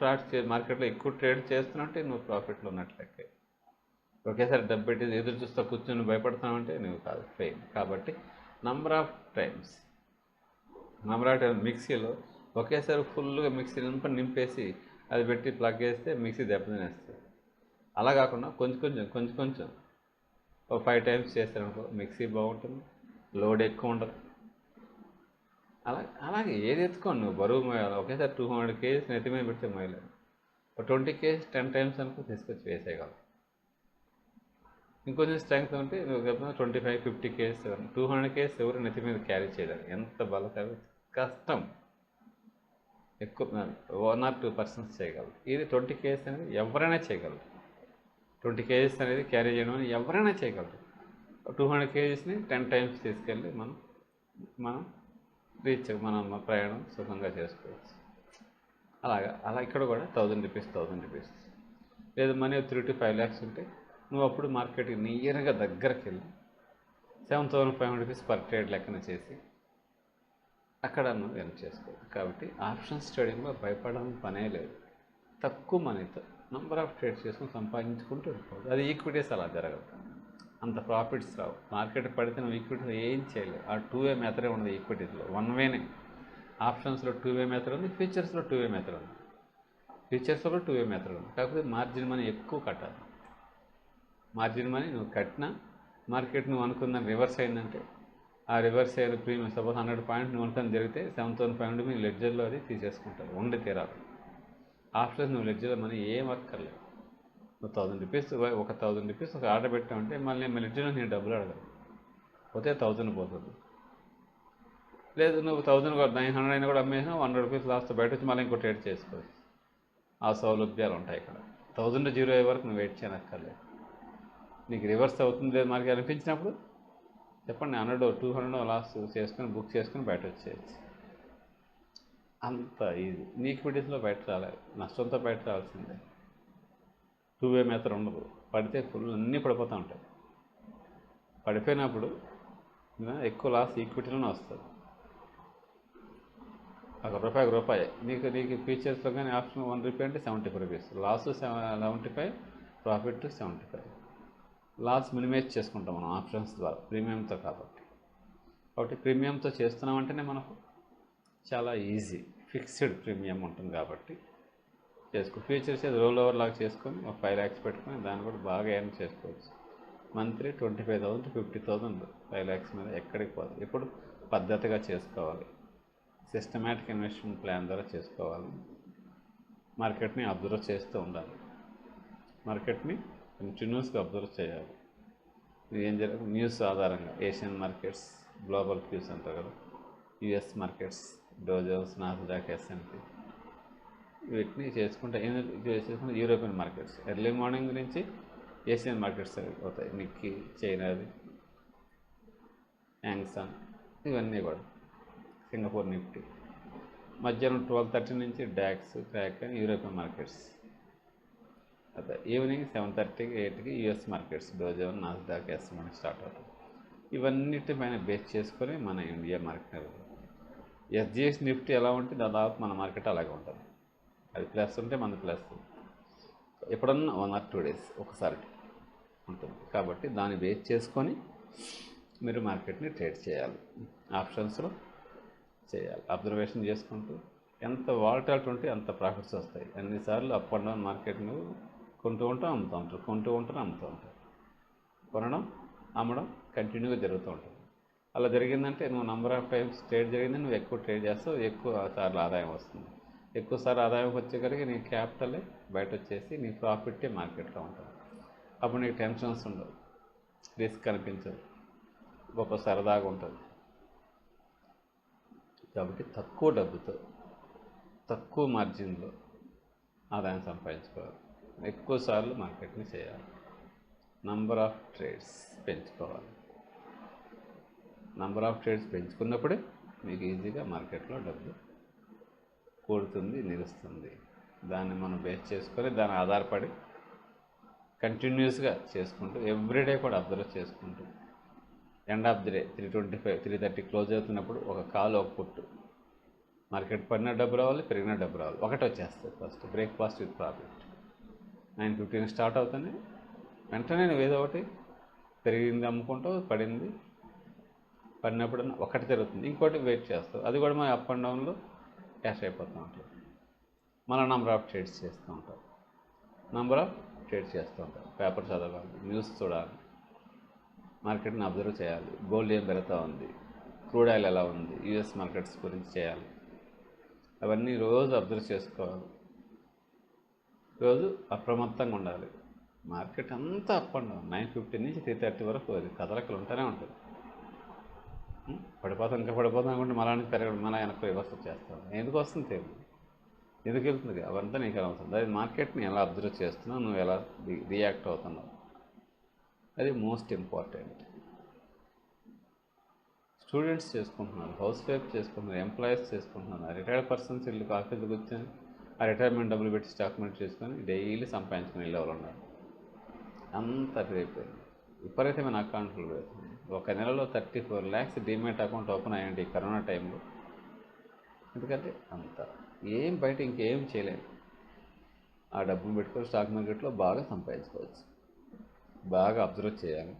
మార్కెట్లో ఎక్కువ ట్రేడ్ చేస్తున్నట్టే నువ్వు ప్రాఫిట్లో ఉన్నట్లయితే. ఒకేసారి డబ్బు పెట్టి ఎదురు చూస్తూ కూర్చొని భయపడుతున్నావంటే నువ్వు కాదు, ఫెయిల్. కాబట్టి నంబర్ ఆఫ్ టైమ్స్ మిక్సీలో ఒకేసారి ఫుల్గా మిక్సీ నింపేసి అది పెట్టి ప్లగ్ వేస్తే మిక్సీ దెబ్బతినేస్తుంది. అలా కాకుండా కొంచెం ఒక 5 టైమ్స్ చేస్తారనుకో మిక్సీ బాగుంటుంది, లోడ్ ఎక్కువ ఉండదు. అలాగే ఏది ఎత్తుకోండి, నువ్వు బరువు మోయాలి. ఒకేసారి 200 kgs నెత్తి మీద పెడితే మోయలేదు. 20 kgs 10 టైమ్స్ అనుకో తీసుకొచ్చి వేసేయగలవు. ఇంకొంచెం స్ట్రెంగ్త్ ఉంటే నువ్వు చెప్తున్నా 25, 50 kgs 200 kgs ఎవరు నెత్తి మీద క్యారీ చేయలేరు. ఎంత బలకారు, కష్టం. ఎక్కువ 1 or 2% చేయగలరు. ఇది 20 kgs అనేది ఎవరైనా చేయగలరు. 20 kgs అనేది క్యారీ చేయడం అని ఎవరైనా చేయగలరు. 200 kgsని 10 టైమ్స్ తీసుకెళ్ళి మనం మన ప్రయాణం సుఖంగా చేసుకోవచ్చు. అలా ఇక్కడ కూడా 1000 రూపీస్. లేదు మనీ 3 to 5 lakhs ఉంటే నువ్వు అప్పుడు మార్కెట్కి నియర్గా దగ్గరికి వెళ్ళి 7,500 రూపీస్ పర్ ట్రేడ్ లెక్కన చేసి అక్కడ నువ్వు ఎర్న్ చేసుకోవచ్చు. కాబట్టి ఆప్షన్స్ ట్రేడింగ్లో భయపడడం పనే లేదు. తక్కువ మనీతో నంబర్ ఆఫ్ ట్రేడ్స్ చేసుకుని సంపాదించుకుంటూ వెళ్ళిపోవచ్చు. అది ఈక్విటీస్ అలా జరగదు, అంత ప్రాఫిట్స్ రావు. మార్కెట్ పడితే నువ్వు ఈక్విటీలో ఏం చేయలేవు. ఆ 2-way మెథడే ఉండదు ఈక్విటీస్లో, 1-wayనే. ఆప్షన్స్లో 2-way మెథడ్ ఉంది, ఫ్యూచర్స్లో 2-way మెథడ్ ఉంది. ఫ్యూచర్స్లో కూడా 2-way మెథడ్ ఉంది. కాకపోతే మార్జిన్ మనీ ఎక్కువ కట్టాలి. మార్జిన్ మనీ నువ్వు కట్టినా మార్కెట్ నువ్వు అనుకున్న రివర్స్ అయిందంటే, ఆ రివర్స్ అయిన ప్రీమియం సపోజ్ 100 పాయింట్ నువ్వు అనుకుని జరిగితే 7,500 మీ లెడ్జర్లో అది తీసేసుకుంటారు, ఉండి తీరాలి. ఆప్షన్స్ నువ్వు లెడ్జర్లో మనీ ఏం అక్కర్లేదు. నువ్వు 1,000 రూపీస్ ఒక 1,000 రూపీస్ ఒక ఆర్డర్ పెట్టామంటే మళ్ళీ మీ లెడ్జర్లో నేను డబ్బులు అడగను, పోతే 1000 పోతుంది. లేదు నువ్వు 1000 900 అయినా కూడా అమ్మేసినా 100 రూపీస్ లాస్ట్ బయట వచ్చి మళ్ళీ ఇంకో ట్రేడ్ చేసుకోవచ్చు. ఆ సౌలభ్యాలు ఉంటాయి ఇక్కడ. 1000 to 0 అయ్యే వరకు నువ్వు వెయిట్ చేయనక్కర్లేదు. నీకు రివర్స్ అవుతుంది లేదు మనకి అనిపించినప్పుడు చెప్పండి, 100, 200 లాస్ చేసుకొని బుక్ చేసుకుని బయట వచ్చేయచ్చు. అంత ఈజీ. నీ ఈక్విటీస్లో బయట రాలేదు, నష్టంతో బయట రావాల్సిందే. 2-way మెథడ్ ఉండదు. పడితే ఫుల్ అన్నీ పడిపోతూ ఉంటాయి. పడిపోయినప్పుడు ఎక్కువ లాస్ ఈక్విటీలోనే వస్తుంది. ₹1 నీకు ఫీచర్స్లో కానీ ఆప్షన్ 1 రూపీ అంటే 75 rupees, loss 75, profit 75. Loss minimise చేసుకుంటాం మనం ఆప్షన్స్ ద్వారా, ప్రీమియంతో. కాబట్టి ప్రీమియంతో చేస్తున్నామంటేనే మనకు చాలా ఈజీ, ఫిక్స్డ్ ప్రీమియం ఉంటుంది కాబట్టి ఫ్యూచర్స్ రోల్ ఓవర్ లాగా చేసుకొని ఒక 5 lakhs పెట్టుకొని దాన్ని కూడా బాగా ఎర్న్ చేసుకోవచ్చు. మంత్లీ 25,000 to 50,000 5 lakhs మీద ఎక్కడికి పోదు. ఎప్పుడు పద్ధతిగా చేసుకోవాలి, సిస్టమేటిక్ ఇన్వెస్ట్మెంట్ ప్లాన్ ద్వారా చేసుకోవాలి. మార్కెట్ని అబ్జర్వ్ చేస్తూ ఉండాలి, మార్కెట్ని కంటిన్యూస్గా అబ్జర్వ్ చేయాలి. ఏం జరుగుతుంది న్యూస్ ఆధారంగా, ఏషియన్ మార్కెట్స్, గ్లోబల్ క్యూస్ అంటారు కదా, US markets, Dow Jones, Nasdaq, S&P, వీటిని చేసుకుంటే యూరోపియన్ మార్కెట్స్ ఎర్లీ మార్నింగ్ నుంచి ఏషియన్ మార్కెట్స్ అవుతాయి. నిక్కీ, చైనాది, యాంగ్సాంగ్, ఇవన్నీ కూడా సింగపూర్ నిఫ్టీ. మధ్యాహ్నం 12:30 నుంచి డాక్స్, క్రాక్ అని యూరోపియన్ మార్కెట్స్. అదే ఈవినింగ్ 7:30, 8కి US markets, Dow Jones, Nasdaq, S&P start అవుతుంది. ఇవన్నిటి పైన బేస్ చేసుకొని మన ఇండియా మార్కెట్ SGX నిఫ్టీ ఎలా ఉంటే దాదాపు మన మార్కెట్ అలాగే ఉంటుంది. అది ప్లస్ ఉంటే మన ప్లస్, ఎప్పుడన్నా 1 or 2 days ఒకసారి ఉంటుంది. కాబట్టి దాన్ని బేస్ చేసుకొని మీరు మార్కెట్ని ట్రేడ్ చేయాలి, ఆప్షన్స్లో చేయాలి. అబ్జర్వేషన్ చేసుకుంటూ ఎంత వాలటాలిటీ ఉంటే అంత ప్రాఫిట్స్ వస్తాయి. అన్నిసార్లు అప్ అండ్ డౌన్ మార్కెట్ నువ్వు కొంటూ ఉంటాం, అమ్ముతూ ఉంటారు, కొంటూ ఉంటారు, అమ్ముతూ ఉంటారు. కొనడం అమ్మడం కంటిన్యూగా జరుగుతూ ఉంటుంది. అలా జరిగిందంటే నువ్వు నంబర్ ఆఫ్ టైమ్స్ ట్రేడ్ జరిగింది, నువ్వు ఎక్కువ ట్రేడ్ చేస్తావు, ఎక్కువ సార్లు ఆదాయం వస్తుంది. ఎక్కువసార్లు ఆదాయం వచ్చేసరికి నీ క్యాపిటలే బయట వచ్చేసి నీ ప్రాఫిటే మార్కెట్లో ఉంటుంది. అప్పుడు నీకు టెన్షన్స్ ఉండవు, రిస్క్ అనిపించదు, గొప్ప సరదాగా ఉంటుంది. కాబట్టి తక్కువ డబ్బుతో తక్కువ మార్జిన్లో ఆదాయం సంపాదించుకోవాలి. ఎక్కువసార్లు మార్కెట్ని చేయాలి. నంబర్ ఆఫ్ ట్రేడ్స్ పెంచుకోవాలి. నంబర్ ఆఫ్ ట్రేడ్స్ పెంచుకున్నప్పుడే మీకు ఈజీగా మార్కెట్లో డబ్బు కూడుతుంది, నిలుస్తుంది. దాన్ని మనం బేస్ చేసుకొని దాని ఆధారపడి కంటిన్యూస్గా చేసుకుంటూ ఎవ్రీడే కూడా అబ్జర్వ్ చేసుకుంటూ end of the day 325, 330 close అవుతున్నప్పుడు ఒక కాల్ ఒక పుట్టు, మార్కెట్ పడిన డబ్బు రావాలి, పెరిగిన డబ్బు రావాలి, ఒకటి వచ్చేస్తుంది. First breakfast with profit. 9:15 start అవుతుంది, వెంటనే నువ్వు ఏదో ఒకటి పెరిగింది అమ్ముకుంటావు, పడినప్పుడు ఒకటి జరుగుతుంది, ఇంకోటి వెయిట్ చేస్తావు, అది కూడా మన అప్ అండ్ డౌన్లో క్యాష్ అయిపోతూ ఉంటుంది. మళ్ళీ నంబర్ ఆఫ్ ట్రేడ్స్ చేస్తూ ఉంటాం. పేపర్ చదవాలి, న్యూస్ చూడాలి, మార్కెట్ని అబ్జర్వ్ చేయాలి, గోల్డ్ ఏం పెరుగుతూ ఉంది, క్రూడ్ ఆయిల్ ఎలా ఉంది, యూఎస్ మార్కెట్స్ గురించి చేయాలి. అవన్నీ రోజు అబ్జర్వ్ చేసుకోవాలి, రోజు అప్రమత్తంగా ఉండాలి. మార్కెట్ అంతా అప్ అండ్ డౌన్ 9:15 నుంచి 3:30 వరకు అది కదలికలు ఉంటూనే ఉంటుంది. పడిపోతాం అనుకుంటే మళ్ళా పెరగడం, మళ్ళీ వెనక్కి రివర్స్ వచ్చేస్తాం. ఎందుకు వస్తుంది తెలియదు, ఎందుకు వెళ్తుంది, అవంతా నీకు అనవసరం. అది మార్కెట్ని ఎలా అబ్జర్వ్ చేస్తున్నావు, నువ్వు ఎలా రియాక్ట్ అవుతున్నావు, అది మోస్ట్ ఇంపార్టెంట్. స్టూడెంట్స్ చేసుకుంటున్నారు, హౌస్ వైఫ్ చేసుకుంటున్నారు, ఎంప్లాయీస్ చేసుకుంటున్నారు, రిటైర్డ్ పర్సన్స్ ఇల్లు ఆఫీస్కి కూర్చొని ఆ రిటైర్మెంట్ డబ్బులు పెట్టి స్టాక్ మార్కెట్ చేసుకొని డైలీ సంపాదించుకుని వెళ్ళేవాళ్ళు ఉన్నారు. అంత అయిపోయింది, విపరీతమైన అకౌంట్లు పెడుతుంది. ఒక నెలలో 34 lakhs డీమ్యాట్ అకౌంట్ ఓపెన్ అయ్యండి కరోనా టైంలో. ఎందుకంటే అంత ఏం బయట ఇంకేం చేయలేదు. ఆ డబ్బును పెట్టుకొని స్టాక్ మార్కెట్లో బాగా సంపాదించుకోవచ్చు. బాగా అబ్జర్వ్ చేయాలి,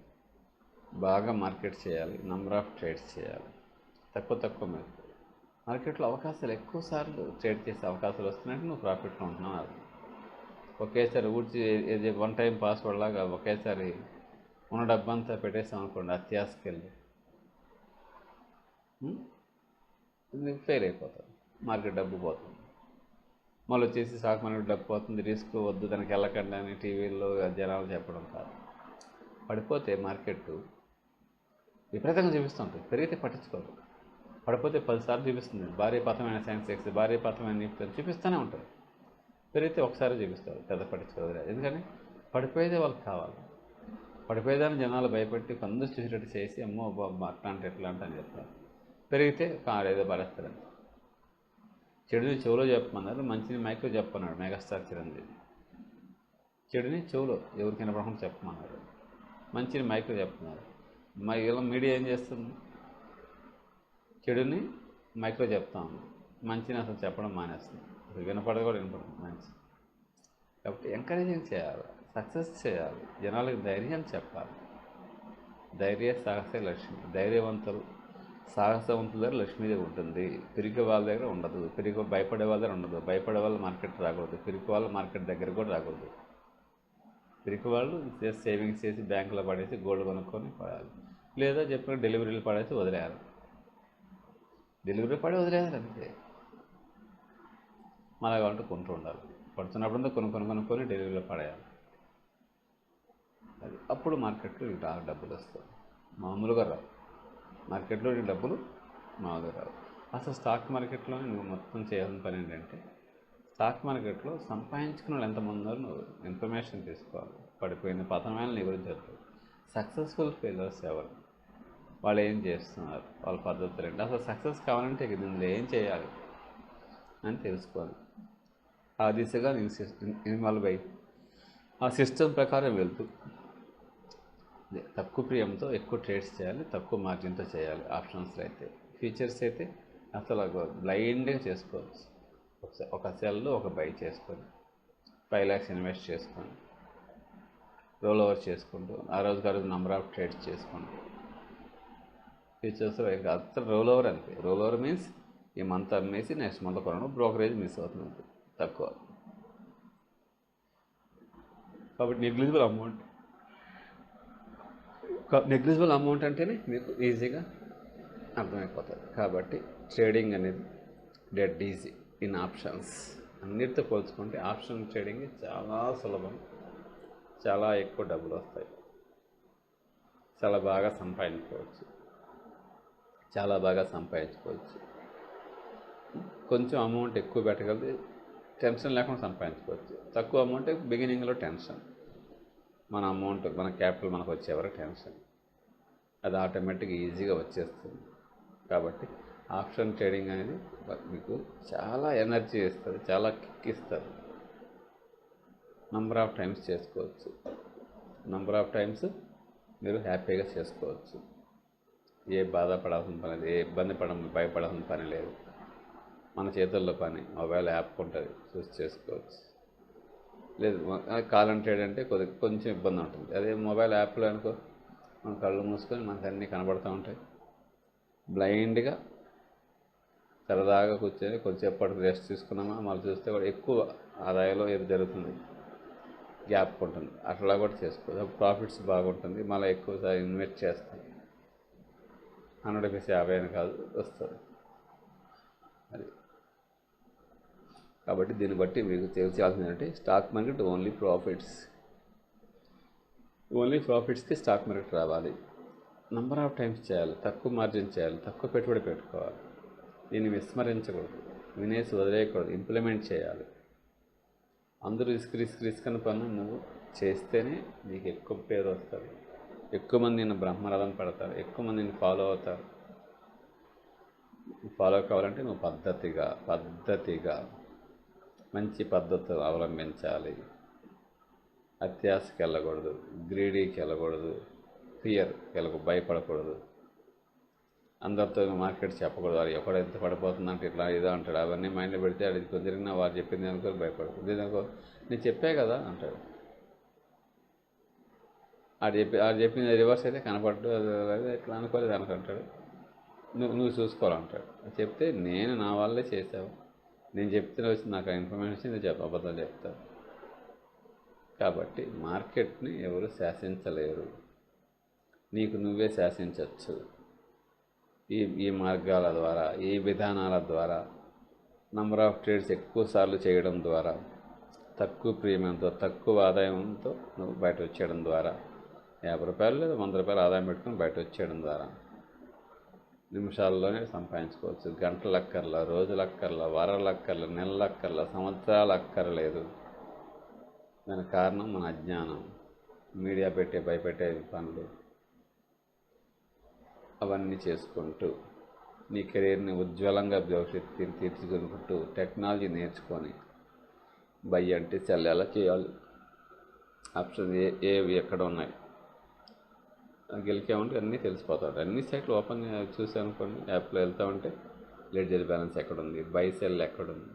బాగా మార్కెట్ చేయాలి, నంబర్ ఆఫ్ ట్రేడ్స్ చేయాలి. తక్కువ మార్కెట్లో అవకాశాలు ఎక్కువసార్లు ట్రేడ్ చేసే అవకాశాలు వస్తున్నాయంటే నువ్వు ప్రాఫిట్లో ఉంటున్నావు. అది ఒకేసారి ఇది వన్ టైం పాస్వర్డ్ లాగా ఒకేసారి ఉన్న డబ్బంతా పెట్టేసాం అనుకోండి, అత్యాశకెళ్ళి ఫెయిల్ అయిపోతుంది, మార్కెట్ డబ్బు పోతుంది. మళ్ళీ వచ్చేసి స్టాక్ మార్కెట్ డబ్బు పోతుంది, రిస్క్ వద్దు దానికి వెళ్ళకండి అని టీవీల్లో జనాలు చెప్పడం కాదు. పడిపోతే మార్కెట్ విపరీతంగా చూపిస్తుంటుంది, పెరిగితే పట్టించుకోదు. పడిపోతే 10 సార్లు చూపిస్తుంది, భారీ పతమైన సెన్సెక్స్, భారీ పతమైన నిఫ్టీ చూపిస్తూనే ఉంటుంది. పెరిగితే ఒకసారి చూపిస్తారు, పెద్ద పట్టించుకోదు. ఎందుకని పడిపోయేదే వాళ్ళకి కావాలి. పడిపోయేదాన్ని జనాలు భయపెట్టి కొందరు చూసేటట్టు చేసి అమ్మో బాబు అట్లాంటి ఎట్లాంటి అని చెప్తారు. పెరిగితే కాడేదో పడేస్తారని. చెడుని చెవులో చెప్పమన్నారు, మంచిని మైక్లో చెప్పమన్నాడు మెగాస్టార్ చిరంజీవి. చెడుని చెవులో ఎవరికి వినపడకుండా చెప్పమన్నారు, మంచిని మైక్లో చెప్పమన్నారు. ఇలా మీడియా ఏం చేస్తుంది, చెడుని మైక్లో చెప్తాము, మంచిని అసలు చెప్పడం మానేస్తుంది. అసలు వినపడదు కూడా వినపడదు మంచి. కాబట్టి ఎంకరేజింగ్ చేయాలి, సక్సెస్ చేయాలి, జనాలకు ధైర్యం చెప్పాలి. ధైర్య సాహసే లక్ష్మి. సాహసవంతుల దగ్గర లక్ష్మీదేవి ఉంటుంది, పిరికి వాళ్ళ దగ్గర ఉండదు. భయపడే వాళ్ళ దగ్గర ఉండదు. భయపడే వాళ్ళు మార్కెట్ రాకూడదు, పిరికి వాళ్ళు మార్కెట్ దగ్గర కూడా రాకూడదు. పిరికి వాళ్ళు సేవింగ్స్ చేసి బ్యాంకులో పడేసి గోల్డ్ కొనుక్కొని పడాలి, లేదా చెప్పిన డెలివరీలు పడేసి వదిలేయాలి. డెలివరీ పడి వదిలేయాలి అంతే. మళ్ళీ కావాలంటే కొంటూ ఉండాలి, పడుతున్నప్పుడు కొనుక్కొని డెలివరీలో పడేయాలి. అది అప్పుడు మార్కెట్లో డబ్బులు వస్తాయి, మామూలుగా రావు. మార్కెట్లో డబ్బులు మామూలుగా రావు. అసలు స్టాక్ మార్కెట్లో నువ్వు మొత్తం చేయాల్సిన పని ఏంటంటే, స్టాక్ మార్కెట్లో సంపాదించుకున్న వాళ్ళు ఎంతమంది ఉన్నారో నువ్వు ఇన్ఫర్మేషన్ తీసుకోవాలి. పడిపోయిన పతనమైన నీ గురించి చెప్తారు. సక్సెస్ఫుల్ ఫెయిలర్స్ ఎవరు, వాళ్ళు ఏం చేస్తున్నారు, వాళ్ళ పద్ధతులు ఏంటి, అసలు సక్సెస్ కావాలంటే ఇందులో ఏం చేయాలి అని తెలుసుకోవాలి. ఆ దిశగా ఇన్వాల్వ్ అయ్యి ఆ సిస్టమ్ ప్రకారం వెళ్తూ తక్కువ ప్రియంతో ఎక్కువ ట్రేడ్స్ చేయాలి, తక్కువ మార్జిన్తో చేయాలి. ఆప్షన్స్లో అయితే, ఫీచర్స్ అయితే అసలు బ్లైండ్గా చేసుకోవచ్చు. ఒక సెల్ ఒక బై చేసుకొని 5 lakhs ఇన్వెస్ట్ చేసుకొని రోల్ ఓవర్ చేసుకుంటూ ఆ రోజు నంబర్ ఆఫ్ ట్రేడ్స్ చేసుకుంటూ ఫీచర్స్లో అసలు రోల్ ఓవర్ అంతే. రోల్ ఓవర్ మీన్స్ ఈ మంత్ అమ్మేసి నెక్స్ట్ మంత్ కొనడం, బ్రోకరేజ్ మిస్ అవుతుంది తక్కువ. కాబట్టి నెగ్లిజిబుల్ అమౌంట్ అంటేనే మీకు ఈజీగా అర్థమైపోతుంది. కాబట్టి ట్రేడింగ్ అనేది డెడ్ ఈజీ. In options. అన్నిటితో పోల్చుకుంటే ఆప్షన్ ట్రేడింగ్ చాలా సులభం, చాలా ఎక్కువ డబ్బులు వస్తాయి, చాలా బాగా సంపాదించుకోవచ్చు, చాలా బాగా సంపాదించుకోవచ్చు. కొంచెం అమౌంట్ ఎక్కువ పెట్టగలిగితే టెన్షన్ లేకుండా సంపాదించుకోవచ్చు. తక్కువ అమౌంట్ బిగినింగ్లో టెన్షన్, మన అమౌంట్ మన క్యాపిటల్ మనకు వచ్చేవరకు టెన్షన్, అది ఆటోమేటిక్గా ఈజీగా వచ్చేస్తుంది. కాబట్టి ఆప్షన్ ట్రేడింగ్ అనేది మీకు చాలా ఎనర్జీ ఇస్తుంది, చాలా కిక్ ఇస్తుంది. నంబర్ ఆఫ్ టైమ్స్ చేసుకోవచ్చు, నంబర్ ఆఫ్ టైమ్స్ మీరు హ్యాపీగా చేసుకోవచ్చు. ఏ బాధపడాల్సిన పని లేదు, ఏ ఇబ్బంది భయపడాల్సిన పని లేదు. మన చేతుల్లో పని, మొబైల్ యాప్ ఉంటుంది, చూసి చేసుకోవచ్చు. లేదు కాలం ట్రేడ్ అంటే కొంచెం ఇబ్బంది ఉంటుంది. అదే మొబైల్ యాప్లో అనుకో, మనం కళ్ళు మూసుకొని మనకు అన్నీ కనబడుతూ ఉంటాయి. బ్లైండ్గా సరదాగా కూర్చొని కొంచెంసేపటికి రెస్ట్ తీసుకున్నామా, మళ్ళీ చూస్తే కూడా ఎక్కువ ఆదాయంలో ఏది జరుగుతుంది, గ్యాప్ ఉంటుంది. అట్లా కూడా చేసుకోవచ్చు. ప్రాఫిట్స్ బాగుంటుంది. మళ్ళీ ఎక్కువ ఇన్వెస్ట్ చేస్తాం, 100 రూపీస్ 50 అని కాదు వస్తుంది అది. కాబట్టి దీన్ని బట్టి మీకు తెలియాల్సింది ఏంటంటే స్టాక్ మార్కెట్ ఓన్లీ ప్రాఫిట్స్కి స్టాక్ మార్కెట్ రావాలి. నంబర్ ఆఫ్ టైమ్స్ చేయాలి, తక్కువ మార్జిన్ చేయాలి, తక్కువ పెట్టుబడి పెట్టుకోవాలి. దీన్ని విస్మరించకూడదు, వినేసి వదిలేయకూడదు, ఇంప్లిమెంట్ చేయాలి. అందరూ రిస్క్ అని పని నువ్వు చేస్తేనే నీకు ఎక్కువ పేరు వస్తుంది, ఎక్కువ మంది నిన్ను బ్రహ్మరథం పడతారు, ఎక్కువ మంది నిన్ను ఫాలో అవుతారు. ఫాలో కావాలంటే నువ్వు పద్ధతిగా మంచి పద్ధతులు అవలంబించాలి. అత్యాశకి వెళ్ళకూడదు, గ్రీడీకి వెళ్ళకూడదు, భయపడకూడదు. అందరితో మార్కెట్ చెప్పకూడదు. వాడు ఎక్కడ ఎంత పడిపోతుందంటే ఇట్లా ఏదో అంటాడు. అవన్నీ మైండ్లో పెడితే అది కొంచెం వాడు చెప్పింది అనుకో భయపడదు. దీనికో నేను చెప్పే కదా అంటాడు. ఆడు చెప్పింది రివర్స్ అయితే కనపడ్డు, అది ఎట్లా అనుకోలేదు అనుకుంటాడు. నువ్వు చూసుకోవాలంటాడు. చెప్తే నేను నా వాళ్ళే చేసావు, నేను చెప్తే వచ్చి నాకు ఇన్ఫర్మేషన్ అబద్ధాలు చెప్తావు. కాబట్టి మార్కెట్ని ఎవరు శాసించలేరు, నీకు నువ్వే శాసించవచ్చు. ఈ మార్గాల ద్వారా, ఈ విధానాల ద్వారా, నంబర్ ఆఫ్ ట్రేడ్స్ ఎక్కువ సార్లు చేయడం ద్వారా, తక్కువ ప్రీమియంతో, తక్కువ ఆదాయంతో నువ్వు బయట వచ్చేయడం ద్వారా, 50 రూపాయలు లేదా 100 రూపాయలు ఆదాయం పెట్టుకుని బయట వచ్చేయడం ద్వారా నిమిషాల్లోనే సంపాదించుకోవచ్చు. గంటలక్కర్లా, రోజులక్కర్లా, వారాలక్కర్లా, నెలలక్కర్లా, సంవత్సరాలు అక్కర్లేదు. దానికి కారణం మన అజ్ఞానం, మీడియా భయపెట్టే పనులు. అవన్నీ చేసుకుంటూ నీ కెరీర్ని ఉజ్వలంగా భవిష్యత్తుని తీర్చిదిద్దుకుంటూ టెక్నాలజీ నేర్చుకొని బై అంటే సెల్ ఎలా చేయాలి, ఆప్షన్ ఏవి ఎక్కడ ఉన్నాయి గెలికామంటే అన్నీ తెలిసిపోతాయి. అన్ని సైట్లు ఓపెన్ చూసానుకోండి, యాప్లో వెళ్తా ఉంటే లెడ్జర్ బ్యాలెన్స్ ఎక్కడుంది, బై సెల్ ఎక్కడుంది,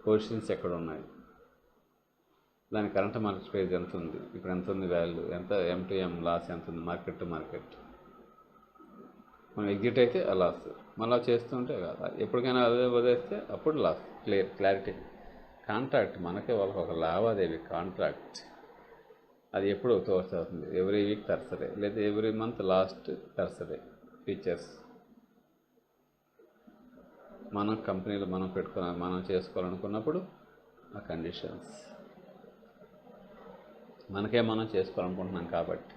పొజిషన్స్ ఎక్కడ ఉన్నాయి, దాని కరెంట్ మార్కెట్ ప్రైస్ ఎంత ఉంది, ఇప్పుడు ఎంత ఉంది వాల్యూ, ఎంత M2M లాస్ ఎంత ఉంది, మార్కెట్ టు మార్కెట్. మనం ఎగ్జిట్ అయితే ఆ లాస్, మళ్ళీ చేస్తుంటే ఎప్పటికైనా అదే వదిలేస్తే అప్పుడు లాస్. క్లారిటీ. కాంట్రాక్ట్ మనకే వాళ్ళకి ఒక లావాదేవీ కాంట్రాక్ట్, అది ఎప్పుడు తోర్స్ అవుతుంది, ఎవ్రీ వీక్ థర్స్డే లేదా every month last Thursday. Features మనం కంపెనీలో మనం చేసుకోవాలనుకున్నప్పుడు ఆ కండిషన్స్ మనం చేసుకోవాలనుకుంటున్నాం కాబట్టి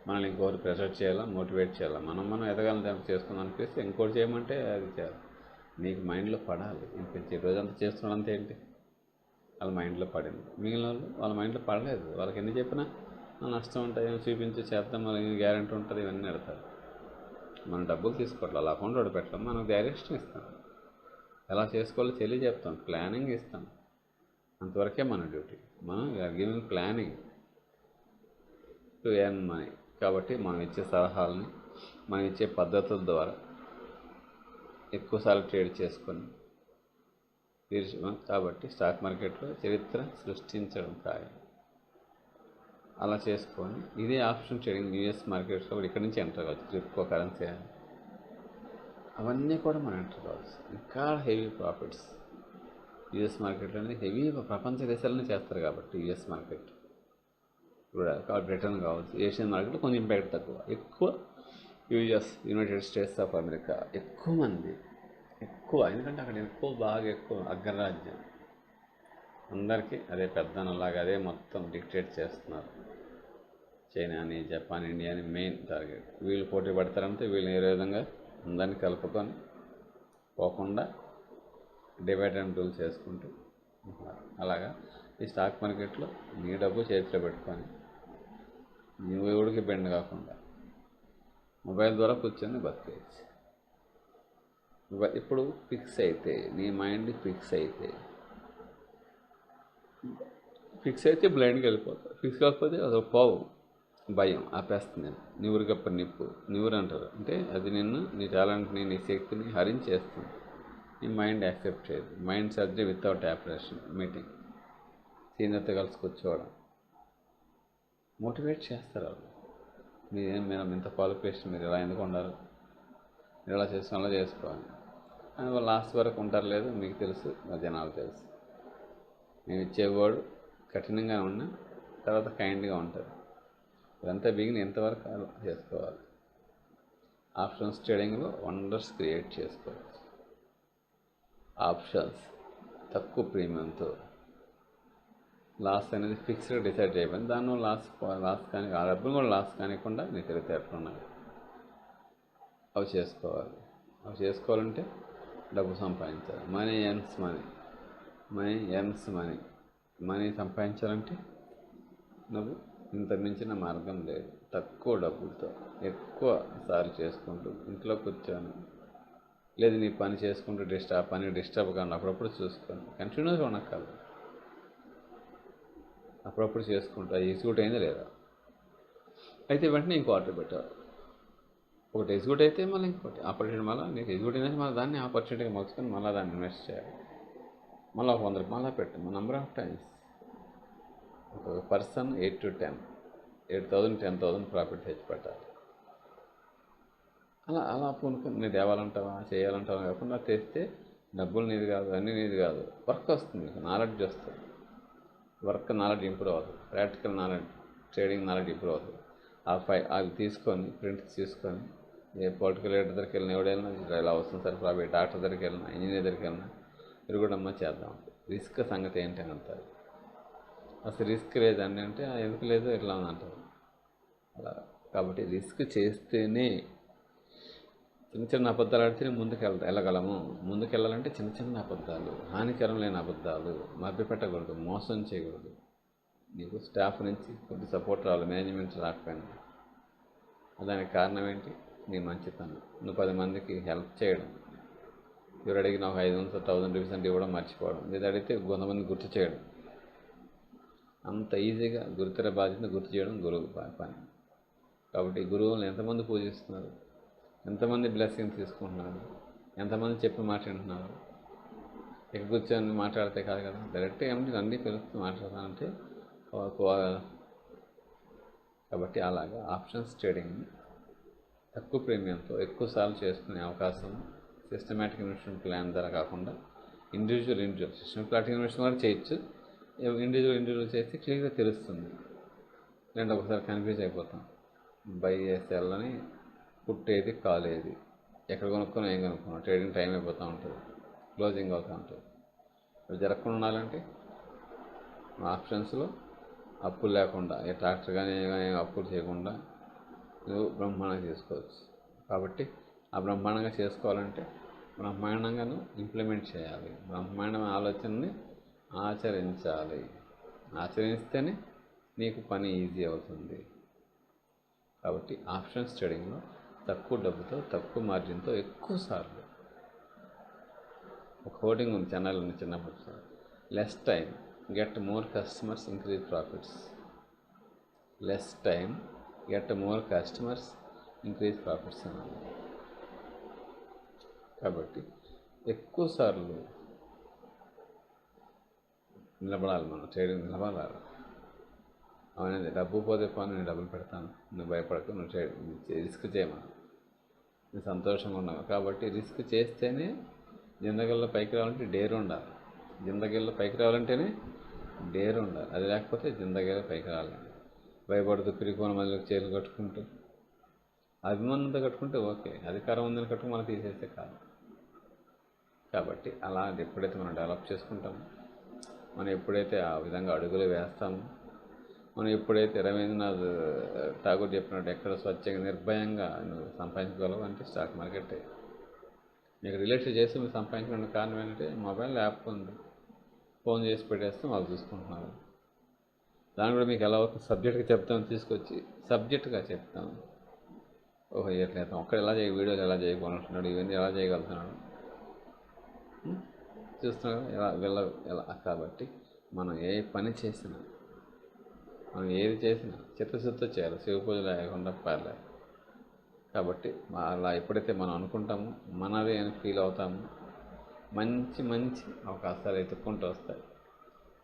మనల్ని ఇంకోటి ప్రెషర్ చేయాలా, మోటివేట్ చేయాలా. మనం ఎదగాలని చేసుకుందాం అనిపిస్తే ఇంకోటి చేయమంటే అది చేయాలి. నీకు మైండ్లో పడాలి. ఇంకొంచెం రోజంతా చేస్తున్నంత ఏంటి, వాళ్ళ మైండ్లో పడింది. మిగిలిన వాళ్ళ మైండ్లో పడలేదు. వాళ్ళకి ఎన్ని చెప్పినా నష్టం ఉంటాయి, చూపించి చేద్దాం, వాళ్ళకి గ్యారెంటీ ఉంటుంది, ఇవన్నీ పెడతారు. మనం డబ్బులు తీసుకోవట్లేదు, వాళ్ళ అకౌంట్లో పెట్టడం, మనం డైరెక్షన్ ఇస్తాం, ఎలా చేసుకోవాలో తెలియజెప్తాం, ప్లానింగ్ ఇస్తాం. అంతవరకే మన డ్యూటీ. మనం giving planning to earn money. కాబట్టి మనం ఇచ్చే సలహాలని, మనం ఇచ్చే పద్ధతుల ద్వారా ఎక్కువసార్లు ట్రేడ్ చేసుకొని కాబట్టి స్టాక్ మార్కెట్లో చరిత్ర సృష్టించడం ఖాయం. అలా చేసుకొని ఇదే ఆప్షన్ ట్రేడింగ్ యూఎస్ మార్కెట్స్లో కూడా ఇక్కడి నుంచి ఎంటర్ కావచ్చు. క్రిప్టో కరెన్సీ అవన్నీ కూడా మనం ఎంటర్ కావచ్చు. ఇంకా హెవీ ప్రాఫిట్స్ యూఎస్ మార్కెట్లోనే హెవీ ప్రపంచ దేశాలనే చేస్తారు. కాబట్టి యూఎస్ మార్కెట్ కూడా బ్రిటన్ కావచ్చు, ఏషియన్ మార్కెట్లో కొంచెం ఇంపాక్ట్ తక్కువ. ఎక్కువ యునైటెడ్ స్టేట్స్ ఆఫ్ అమెరికా ఎక్కువ మంది ఎక్కువ, ఎందుకంటే అక్కడ ఎక్కువ బాగా ఎక్కువ అగ్రరాజ్యం, అందరికీ అదే పెద్దనలాగా అదే మొత్తం డిక్టేట్ చేస్తున్నారు. చైనా అని, జపాన్, ఇండియా అని మెయిన్ టార్గెట్. వీళ్ళు పోటీ పడతారంటే వీళ్ళు ఏ విధంగా అందరినీ కలుపుకొని పోకుండా డివైడ్ అండ్ రూల్ చేసుకుంటూ ఉంటున్నారు. అలాగా ఈ స్టాక్ మార్కెట్లో నీ డబ్బు చేతిలో పెట్టుకొని నువ్వు ఎవడికి బెండ్ కాకుండా మొబైల్ ద్వారా కూర్చొని బతికేయచ్చు. ఇప్పుడు ఫిక్స్ అయితే, నీ మైండ్ ఫిక్స్ అయితే బ్లైండ్కి వెళ్ళిపోతావు. ఫిక్స్ కాకపోతే అది పోవు, భయం ఆపేస్తుంది. నివురు గప్ప నిప్పు, నివురు అంటారు. అంటే అది నిన్ను, నీ టాలెంట్ని, నీ శక్తిని హరించేస్తుంది. నీ మైండ్ యాక్సెప్ట్ చేయదు. Mind surgery without operation meeting, సీనియర్తో కలిసి కూర్చోవడం, మోటివేట్ చేస్తారు వాళ్ళు. మీరు ఇంత క్వాలిఫికేషన్, మీరు ఇలా ఎందుకు ఉండాలి, మీరు ఇలా చేసుకోవాలి, అలా చేసుకోవాలి అని వాళ్ళు లాస్ట్ వరకు ఉంటారు. లేదు మీకు తెలుసు, మా జనాలు తెలుసు. మేము ఇచ్చేవాడు కఠినంగా ఉన్నా తర్వాత కైండ్గా ఉంటారు. ఇదంతా బిగిన్ ఎంతవరకు అలా చేసుకోవాలి. ఆప్షన్స్ ట్రేడింగ్లో వండర్స్ క్రియేట్ చేసుకోవచ్చు. ఆప్షన్స్ తక్కువ ప్రీమియంతో లాస్ అనేది ఫిక్స్డ్గా డిసైడ్ చేయబడింది. దానిలో లాస్ కానీ ఆ డబ్బులు కూడా లాస్ కానివ్వకుండా నీ తెలివితేటలు ఉన్నాయి, అవి చేసుకోవాలి. అవి చేసుకోవాలంటే డబ్బు సంపాదించాలి. మనీ ఎర్న్స్ మనీ సంపాదించాలంటే నువ్వు ఇంత మించిన మార్గం లేదు. తక్కువ డబ్బులతో ఎక్కువ సార్లు చేసుకుంటూ ఇంట్లో కూర్చొని, లేదు నీ పని చేసుకుంటూ పని డిస్టర్బ్ కానీ అప్పుడప్పుడు చూసుకొని కంటిన్యూస్గా ఉండక్కర్లేదు. అప్పుడప్పుడు చేసుకుంటూ అది ఎగ్జిక్యూట్ అయిందా లేదా, అయితే వెంటనే ఇంకో ఆర్డర్ పెట్టాలి. ఒకటి ఎగ్జిక్యూట్ అయితే మళ్ళీ ఇంకోటి ఆపర్చునిటీ, మళ్ళీ నీకు ఎగ్జిక్యూట్ అయిందంటే మళ్ళీ దాన్ని ఆపర్చునిటీగా మలుచుకొని మళ్ళీ దాన్ని ఇన్వెస్ట్ చేయాలి. మళ్ళీ 100 మళ్ళీ పెట్టు. నంబర్ ఆఫ్ టైమ్స్ ఒక పర్సన్ 8 to 10, 8,000 10,000 ప్రాఫిట్ తెచ్చి పెట్టాలి. అలా పూనుకొని నేను తేవాలంటావా, చేయాలంటావా కాకుండా తెస్తే డబ్బులు నీది కాదు, అన్నీ నీది కాదు, వర్క్ వస్తుంది, నీకు నాలెడ్జ్ వస్తుంది. వర్క్ నాలెడ్జ్ ఇంప్రూవ్ అవుతుంది. Practical knowledge, trading knowledge improve అవుతుంది. అవి తీసుకొని ప్రింట్స్ తీసుకొని ఏ పొలిటికల్ లీడర్ దగ్గరికి వెళ్ళినా, ఎవడైనా ఇలా వస్తుంది సార్ ప్రాఫిట్, డాక్టర్ దగ్గరికి వెళ్ళినా, ఇంజనీర్ దగ్గరికి వెళ్ళినా తిరుగుడమ్మా చేద్దాం. రిస్క్ సంగతి ఏంటి అని అంటారు. అసలు రిస్క్ లేదండి అంటే ఎందుకు లేదు ఎట్లా అంటారు. అలా కాబట్టి రిస్క్ చేస్తేనే, చిన్న అబద్ధాలు ఆడితేనే వెళ్ళగలము. ముందుకెళ్ళాలంటే చిన్న అబద్ధాలు, హానికరం లేని అబద్ధాలు, మభ్యపెట్టకూడదు, మోసం చేయకూడదు. నీకు స్టాఫ్ నుంచి కొద్ది సపోర్ట్ రావాలి, మేనేజ్మెంట్ రాకపోయినా. దానికి కారణం ఏంటి, నీ మంచితనం. నువ్వు 10 మందికి హెల్ప్ చేయడం, ఎవరు అడిగినా ఒక 500 1000 రూపీస్ అంటే ఇవ్వడం మర్చిపోవడం, ఇది అడిగితే 100 మంది గుర్తు చేయడం. అంత ఈజీగా గురుతర బాధ్యతను గుర్తు చేయడం గురువు పని. కాబట్టి గురువులను ఎంతమంది పూజిస్తున్నారు, ఎంతమంది బ్లెస్సింగ్ తీసుకుంటున్నారు, ఎంతమంది చెప్పి మాట్లాడుతున్నారు. ఇక్కడ కూర్చొని మాట్లాడితే కాదు కదా, డైరెక్ట్గా ఏమంటే అన్నీ పిలుస్తూ మాట్లాడాలంటే. కాబట్టి అలాగా ఆప్షన్స్ ట్రేడింగ్ తక్కువ ప్రీమియంతో ఎక్కువ సార్లు చేసుకునే అవకాశం సిస్టమేటిక్ ఇన్వెస్ట్మెంట్ ప్లాన్ ద్వారా కాకుండా ఇండివిజువల్ సిస్టమేటిక్ ఇన్వెస్ట్మెంట్ కూడా చేయొచ్చు. ఇండివిజువల్ చేస్తే క్లియర్గా తెలుస్తుంది. లేదంటే ఒకసారి కన్ఫ్యూజ్ అయిపోతాం. బై సెల్ అని పుట్టేది కాలేది, ఎక్కడ కొనుక్కొని ఏం కొనుక్కున్నాం, ట్రేడింగ్ టైం అయిపోతూ ఉంటుంది, క్లోజింగ్ అవుతూ ఉంటుంది. అవి జరగకుండా ఉండాలంటే ఆప్షన్స్లో అప్పులు లేకుండా, ఏ ట్రాక్టర్ కానీ అప్పులు చేయకుండా నువ్వు బ్రహ్మాండంగా చేసుకోవచ్చు. కాబట్టి ఆ బ్రహ్మాండంగా చేసుకోవాలంటే బ్రహ్మాండంగా నువ్వు ఇంప్లిమెంట్ చేయాలి. బ్రహ్మాండమైన ఆలోచనని ఆచరించాలి. ఆచరిస్తేనే నీకు పని ఈజీ అవుతుంది. కాబట్టి ఆప్షన్స్ ట్రేడింగ్లో తక్కువ డబ్బుతో, తక్కువ మార్జిన్తో ఎక్కువ సార్లు ఒక హోర్డింగ్ ఉంది, ఛానల్ ఉంది చిన్నప్పుడు sir, less time get more customers increase profits. Less time get more customers increase profits అన్నది. కాబట్టి ఎక్కువ సార్లు నిలబడాలి, మనం ట్రేడింగ్ నిలబడాలి. అవునండి, డబ్బు పోతే పని, నేను డబ్బులు పెడతాను, నువ్వు భయపడకు, నువ్వు రిస్క్ చేయమని, నువ్వు సంతోషంగా ఉన్నావు. కాబట్టి రిస్క్ చేస్తేనే జిందగీలో పైకి రావాలంటే డేర్ ఉండాలి. జిందగీలో పైకి రావాలంటేనే డేర్ ఉండాలి. అది లేకపోతే జిందగీలో పైకి రావాలి. భయపడుతూ పిరికోని మళ్ళీ చేతులు కట్టుకుంటూ అభిమానంతో కట్టుకుంటే ఓకే, అధికారం ఉందని కట్టుకుని మనం తీసేస్తే కాదు. కాబట్టి అలా ఎప్పుడైతే మనం డెవలప్ చేసుకుంటామో, మనం ఎప్పుడైతే ఆ విధంగా అడుగులు వేస్తామో, మనం ఎప్పుడైతే రవీంద్రనాథ్ ఠాగూర్ చెప్పినట్టు ఎక్కడ స్వచ్ఛంగా నిర్భయంగా నువ్వు సంపాదించగలవు అంటే స్టాక్ మార్కెట్. మీకు రిలేట్ చేసి మీరు సంపాదించడానికి కారణం ఏంటంటే మొబైల్ యాప్ ఉంది, ఫోన్ చేసి పెట్టేస్తే వాళ్ళు చూసుకుంటున్నారు. దాన్ని కూడా మీకు ఎలా అవుతుంది, సబ్జెక్ట్గా చెప్తాను, తీసుకొచ్చి సబ్జెక్టుగా చెప్తాను. ఓహో ఇట్లా ఒక్కడ ఎలా వీడియోలు ఎలా చేయగలుగుతున్నాడు, ఇవన్నీ ఎలా చేయగలుగుతున్నాడు చూస్తున్నాడు ఎలా. కాబట్టి మనం ఏ పని చేసినా, మనం ఏది చేసినా చిత్తశుద్ధితో చేయాలి, శివ పూజ లేకుండా పర్లేదు. కాబట్టి అలా ఎప్పుడైతే మనం అనుకుంటామో, మనదే అని ఫీల్ అవుతామో, మంచి మంచి అవకాశాలు ఎత్తుక్కుంటూ వస్తాయి.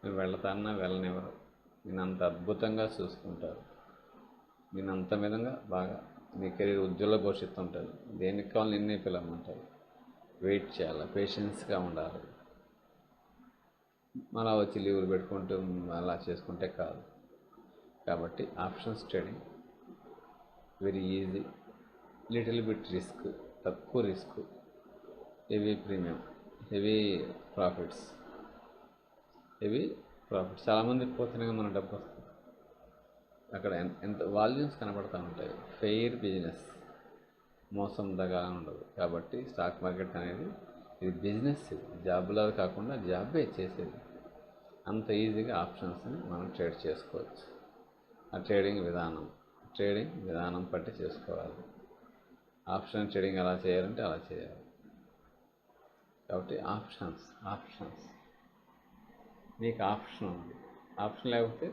నేను వెళ్తానన్నా వెళ్ళనివ్వరు, నేను అంత అద్భుతంగా చూసుకుంటారు, నేను అంత విధంగా బాగా మీ కెరీర్ ఉజ్వల భవిష్యత్తు ఉంటుంది. దేనికి కావాలి నిన్నే పిలవమంటారు. వెయిట్ చేయాలి, పేషెన్స్గా ఉండాలి. అలా వచ్చి లీవులు పెట్టుకుంటూ అలా చేసుకుంటే కాదు. కాబట్టి options trading very easy, little bit risk, తక్కువ risk, heavy premium, heavy profits. చాలామంది పోతున్నాయి, మన డబ్బు వస్తుంది. అక్కడ ఎంత వాల్యూమ్స్ కనబడుతూ ఉంటాయి. ఫెయిర్ బిజినెస్, మోసం దగా ఉండదు. కాబట్టి స్టాక్ మార్కెట్ అనేది ఇది బిజినెస్, ఇది జాబ్లా కాకుండా జాబే చేసేది. అంత ఈజీగా ఆప్షన్స్ని మనం ట్రేడ్ చేసుకోవచ్చు. ఆ ట్రేడింగ్ విధానం బట్టి చేసుకోవాలి. ఆప్షన్ ట్రేడింగ్ ఎలా చేయాలంటే అలా చేయాలి. కాబట్టి ఆప్షన్స్ మీకు ఆప్షన్ ఉంది, ఆప్షన్ లేకపోతే.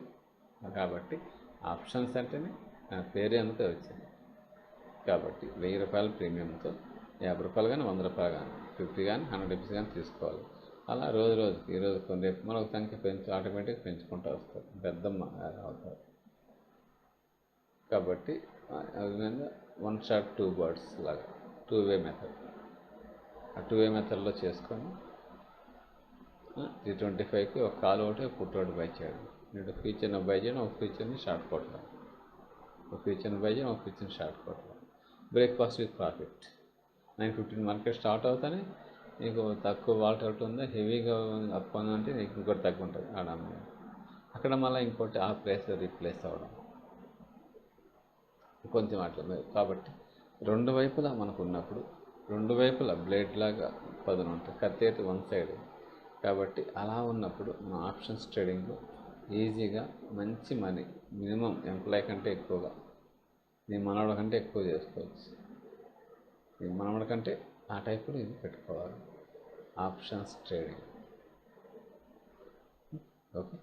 కాబట్టి ఆప్షన్స్ అంటేనే నా పేరే అంతా వచ్చింది. కాబట్టి 1000 రూపాయల ప్రీమియంతో 50 రూపాయలు కానీ 100 రూపాయలు కానీ 50 కానీ 100 రూపీస్ కానీ తీసుకోవాలి. అలా రోజుకి ఈరోజు కొన్ని రేపు మరొక సంఖ్య ఆటోమేటిక్గా పెంచుకుంటూ వస్తారు, పెద్ద అవుతారు. కాబట్టి విధంగా 1 షాట్ 2 బర్డ్స్ లాగా 2 వే మెథడ్. ఆ 2 వే మెథడ్లో చేసుకొని 325కి ఒక కాల్ ఒకటి పుట్ ఒకటి బై చేయడం. నేను ఫ్యూచర్ని బై చేయడం, ఒక ఫ్యూచర్ని షార్ట్ కొట్టడం, ఒక ఫ్యూచర్ని బై చేయడం, ఒక ఫ్యూచర్ని షార్ట్ కొట్టడం. Breakfast with profit. 9:15 market start అవుతానే నీకు తక్కువ వాల్ట్ ఉందా, హెవీగా అప్ ఉందంటే నీకు ఇంకోటి తక్కువ ఉంటుంది అక్కడ మళ్ళీ ఇంకోటి ఆ ప్లేస్లో రీప్లేస్ అవ్వడం కొంచెం అట్లా. కాబట్టి రెండు వైపులా మనకు ఉన్నప్పుడు, రెండు వైపులా బ్లేడ్ లాగా పదును ఉంటుంది, కత్తి అయితే వన్ సైడ్. కాబట్టి అలా ఉన్నప్పుడు మనం ఆప్షన్స్ ట్రేడింగ్లో ఈజీగా మంచి మనీ, మినిమం ఎంప్లాయ్ కంటే ఎక్కువగా, నీ మనవడి కంటే ఎక్కువ చేసుకోవచ్చు. నీ మనవడి కంటే ఆ టైపులో ఇది పెట్టుకోవాలి ఆప్షన్స్ ట్రేడింగ్. ఓకే.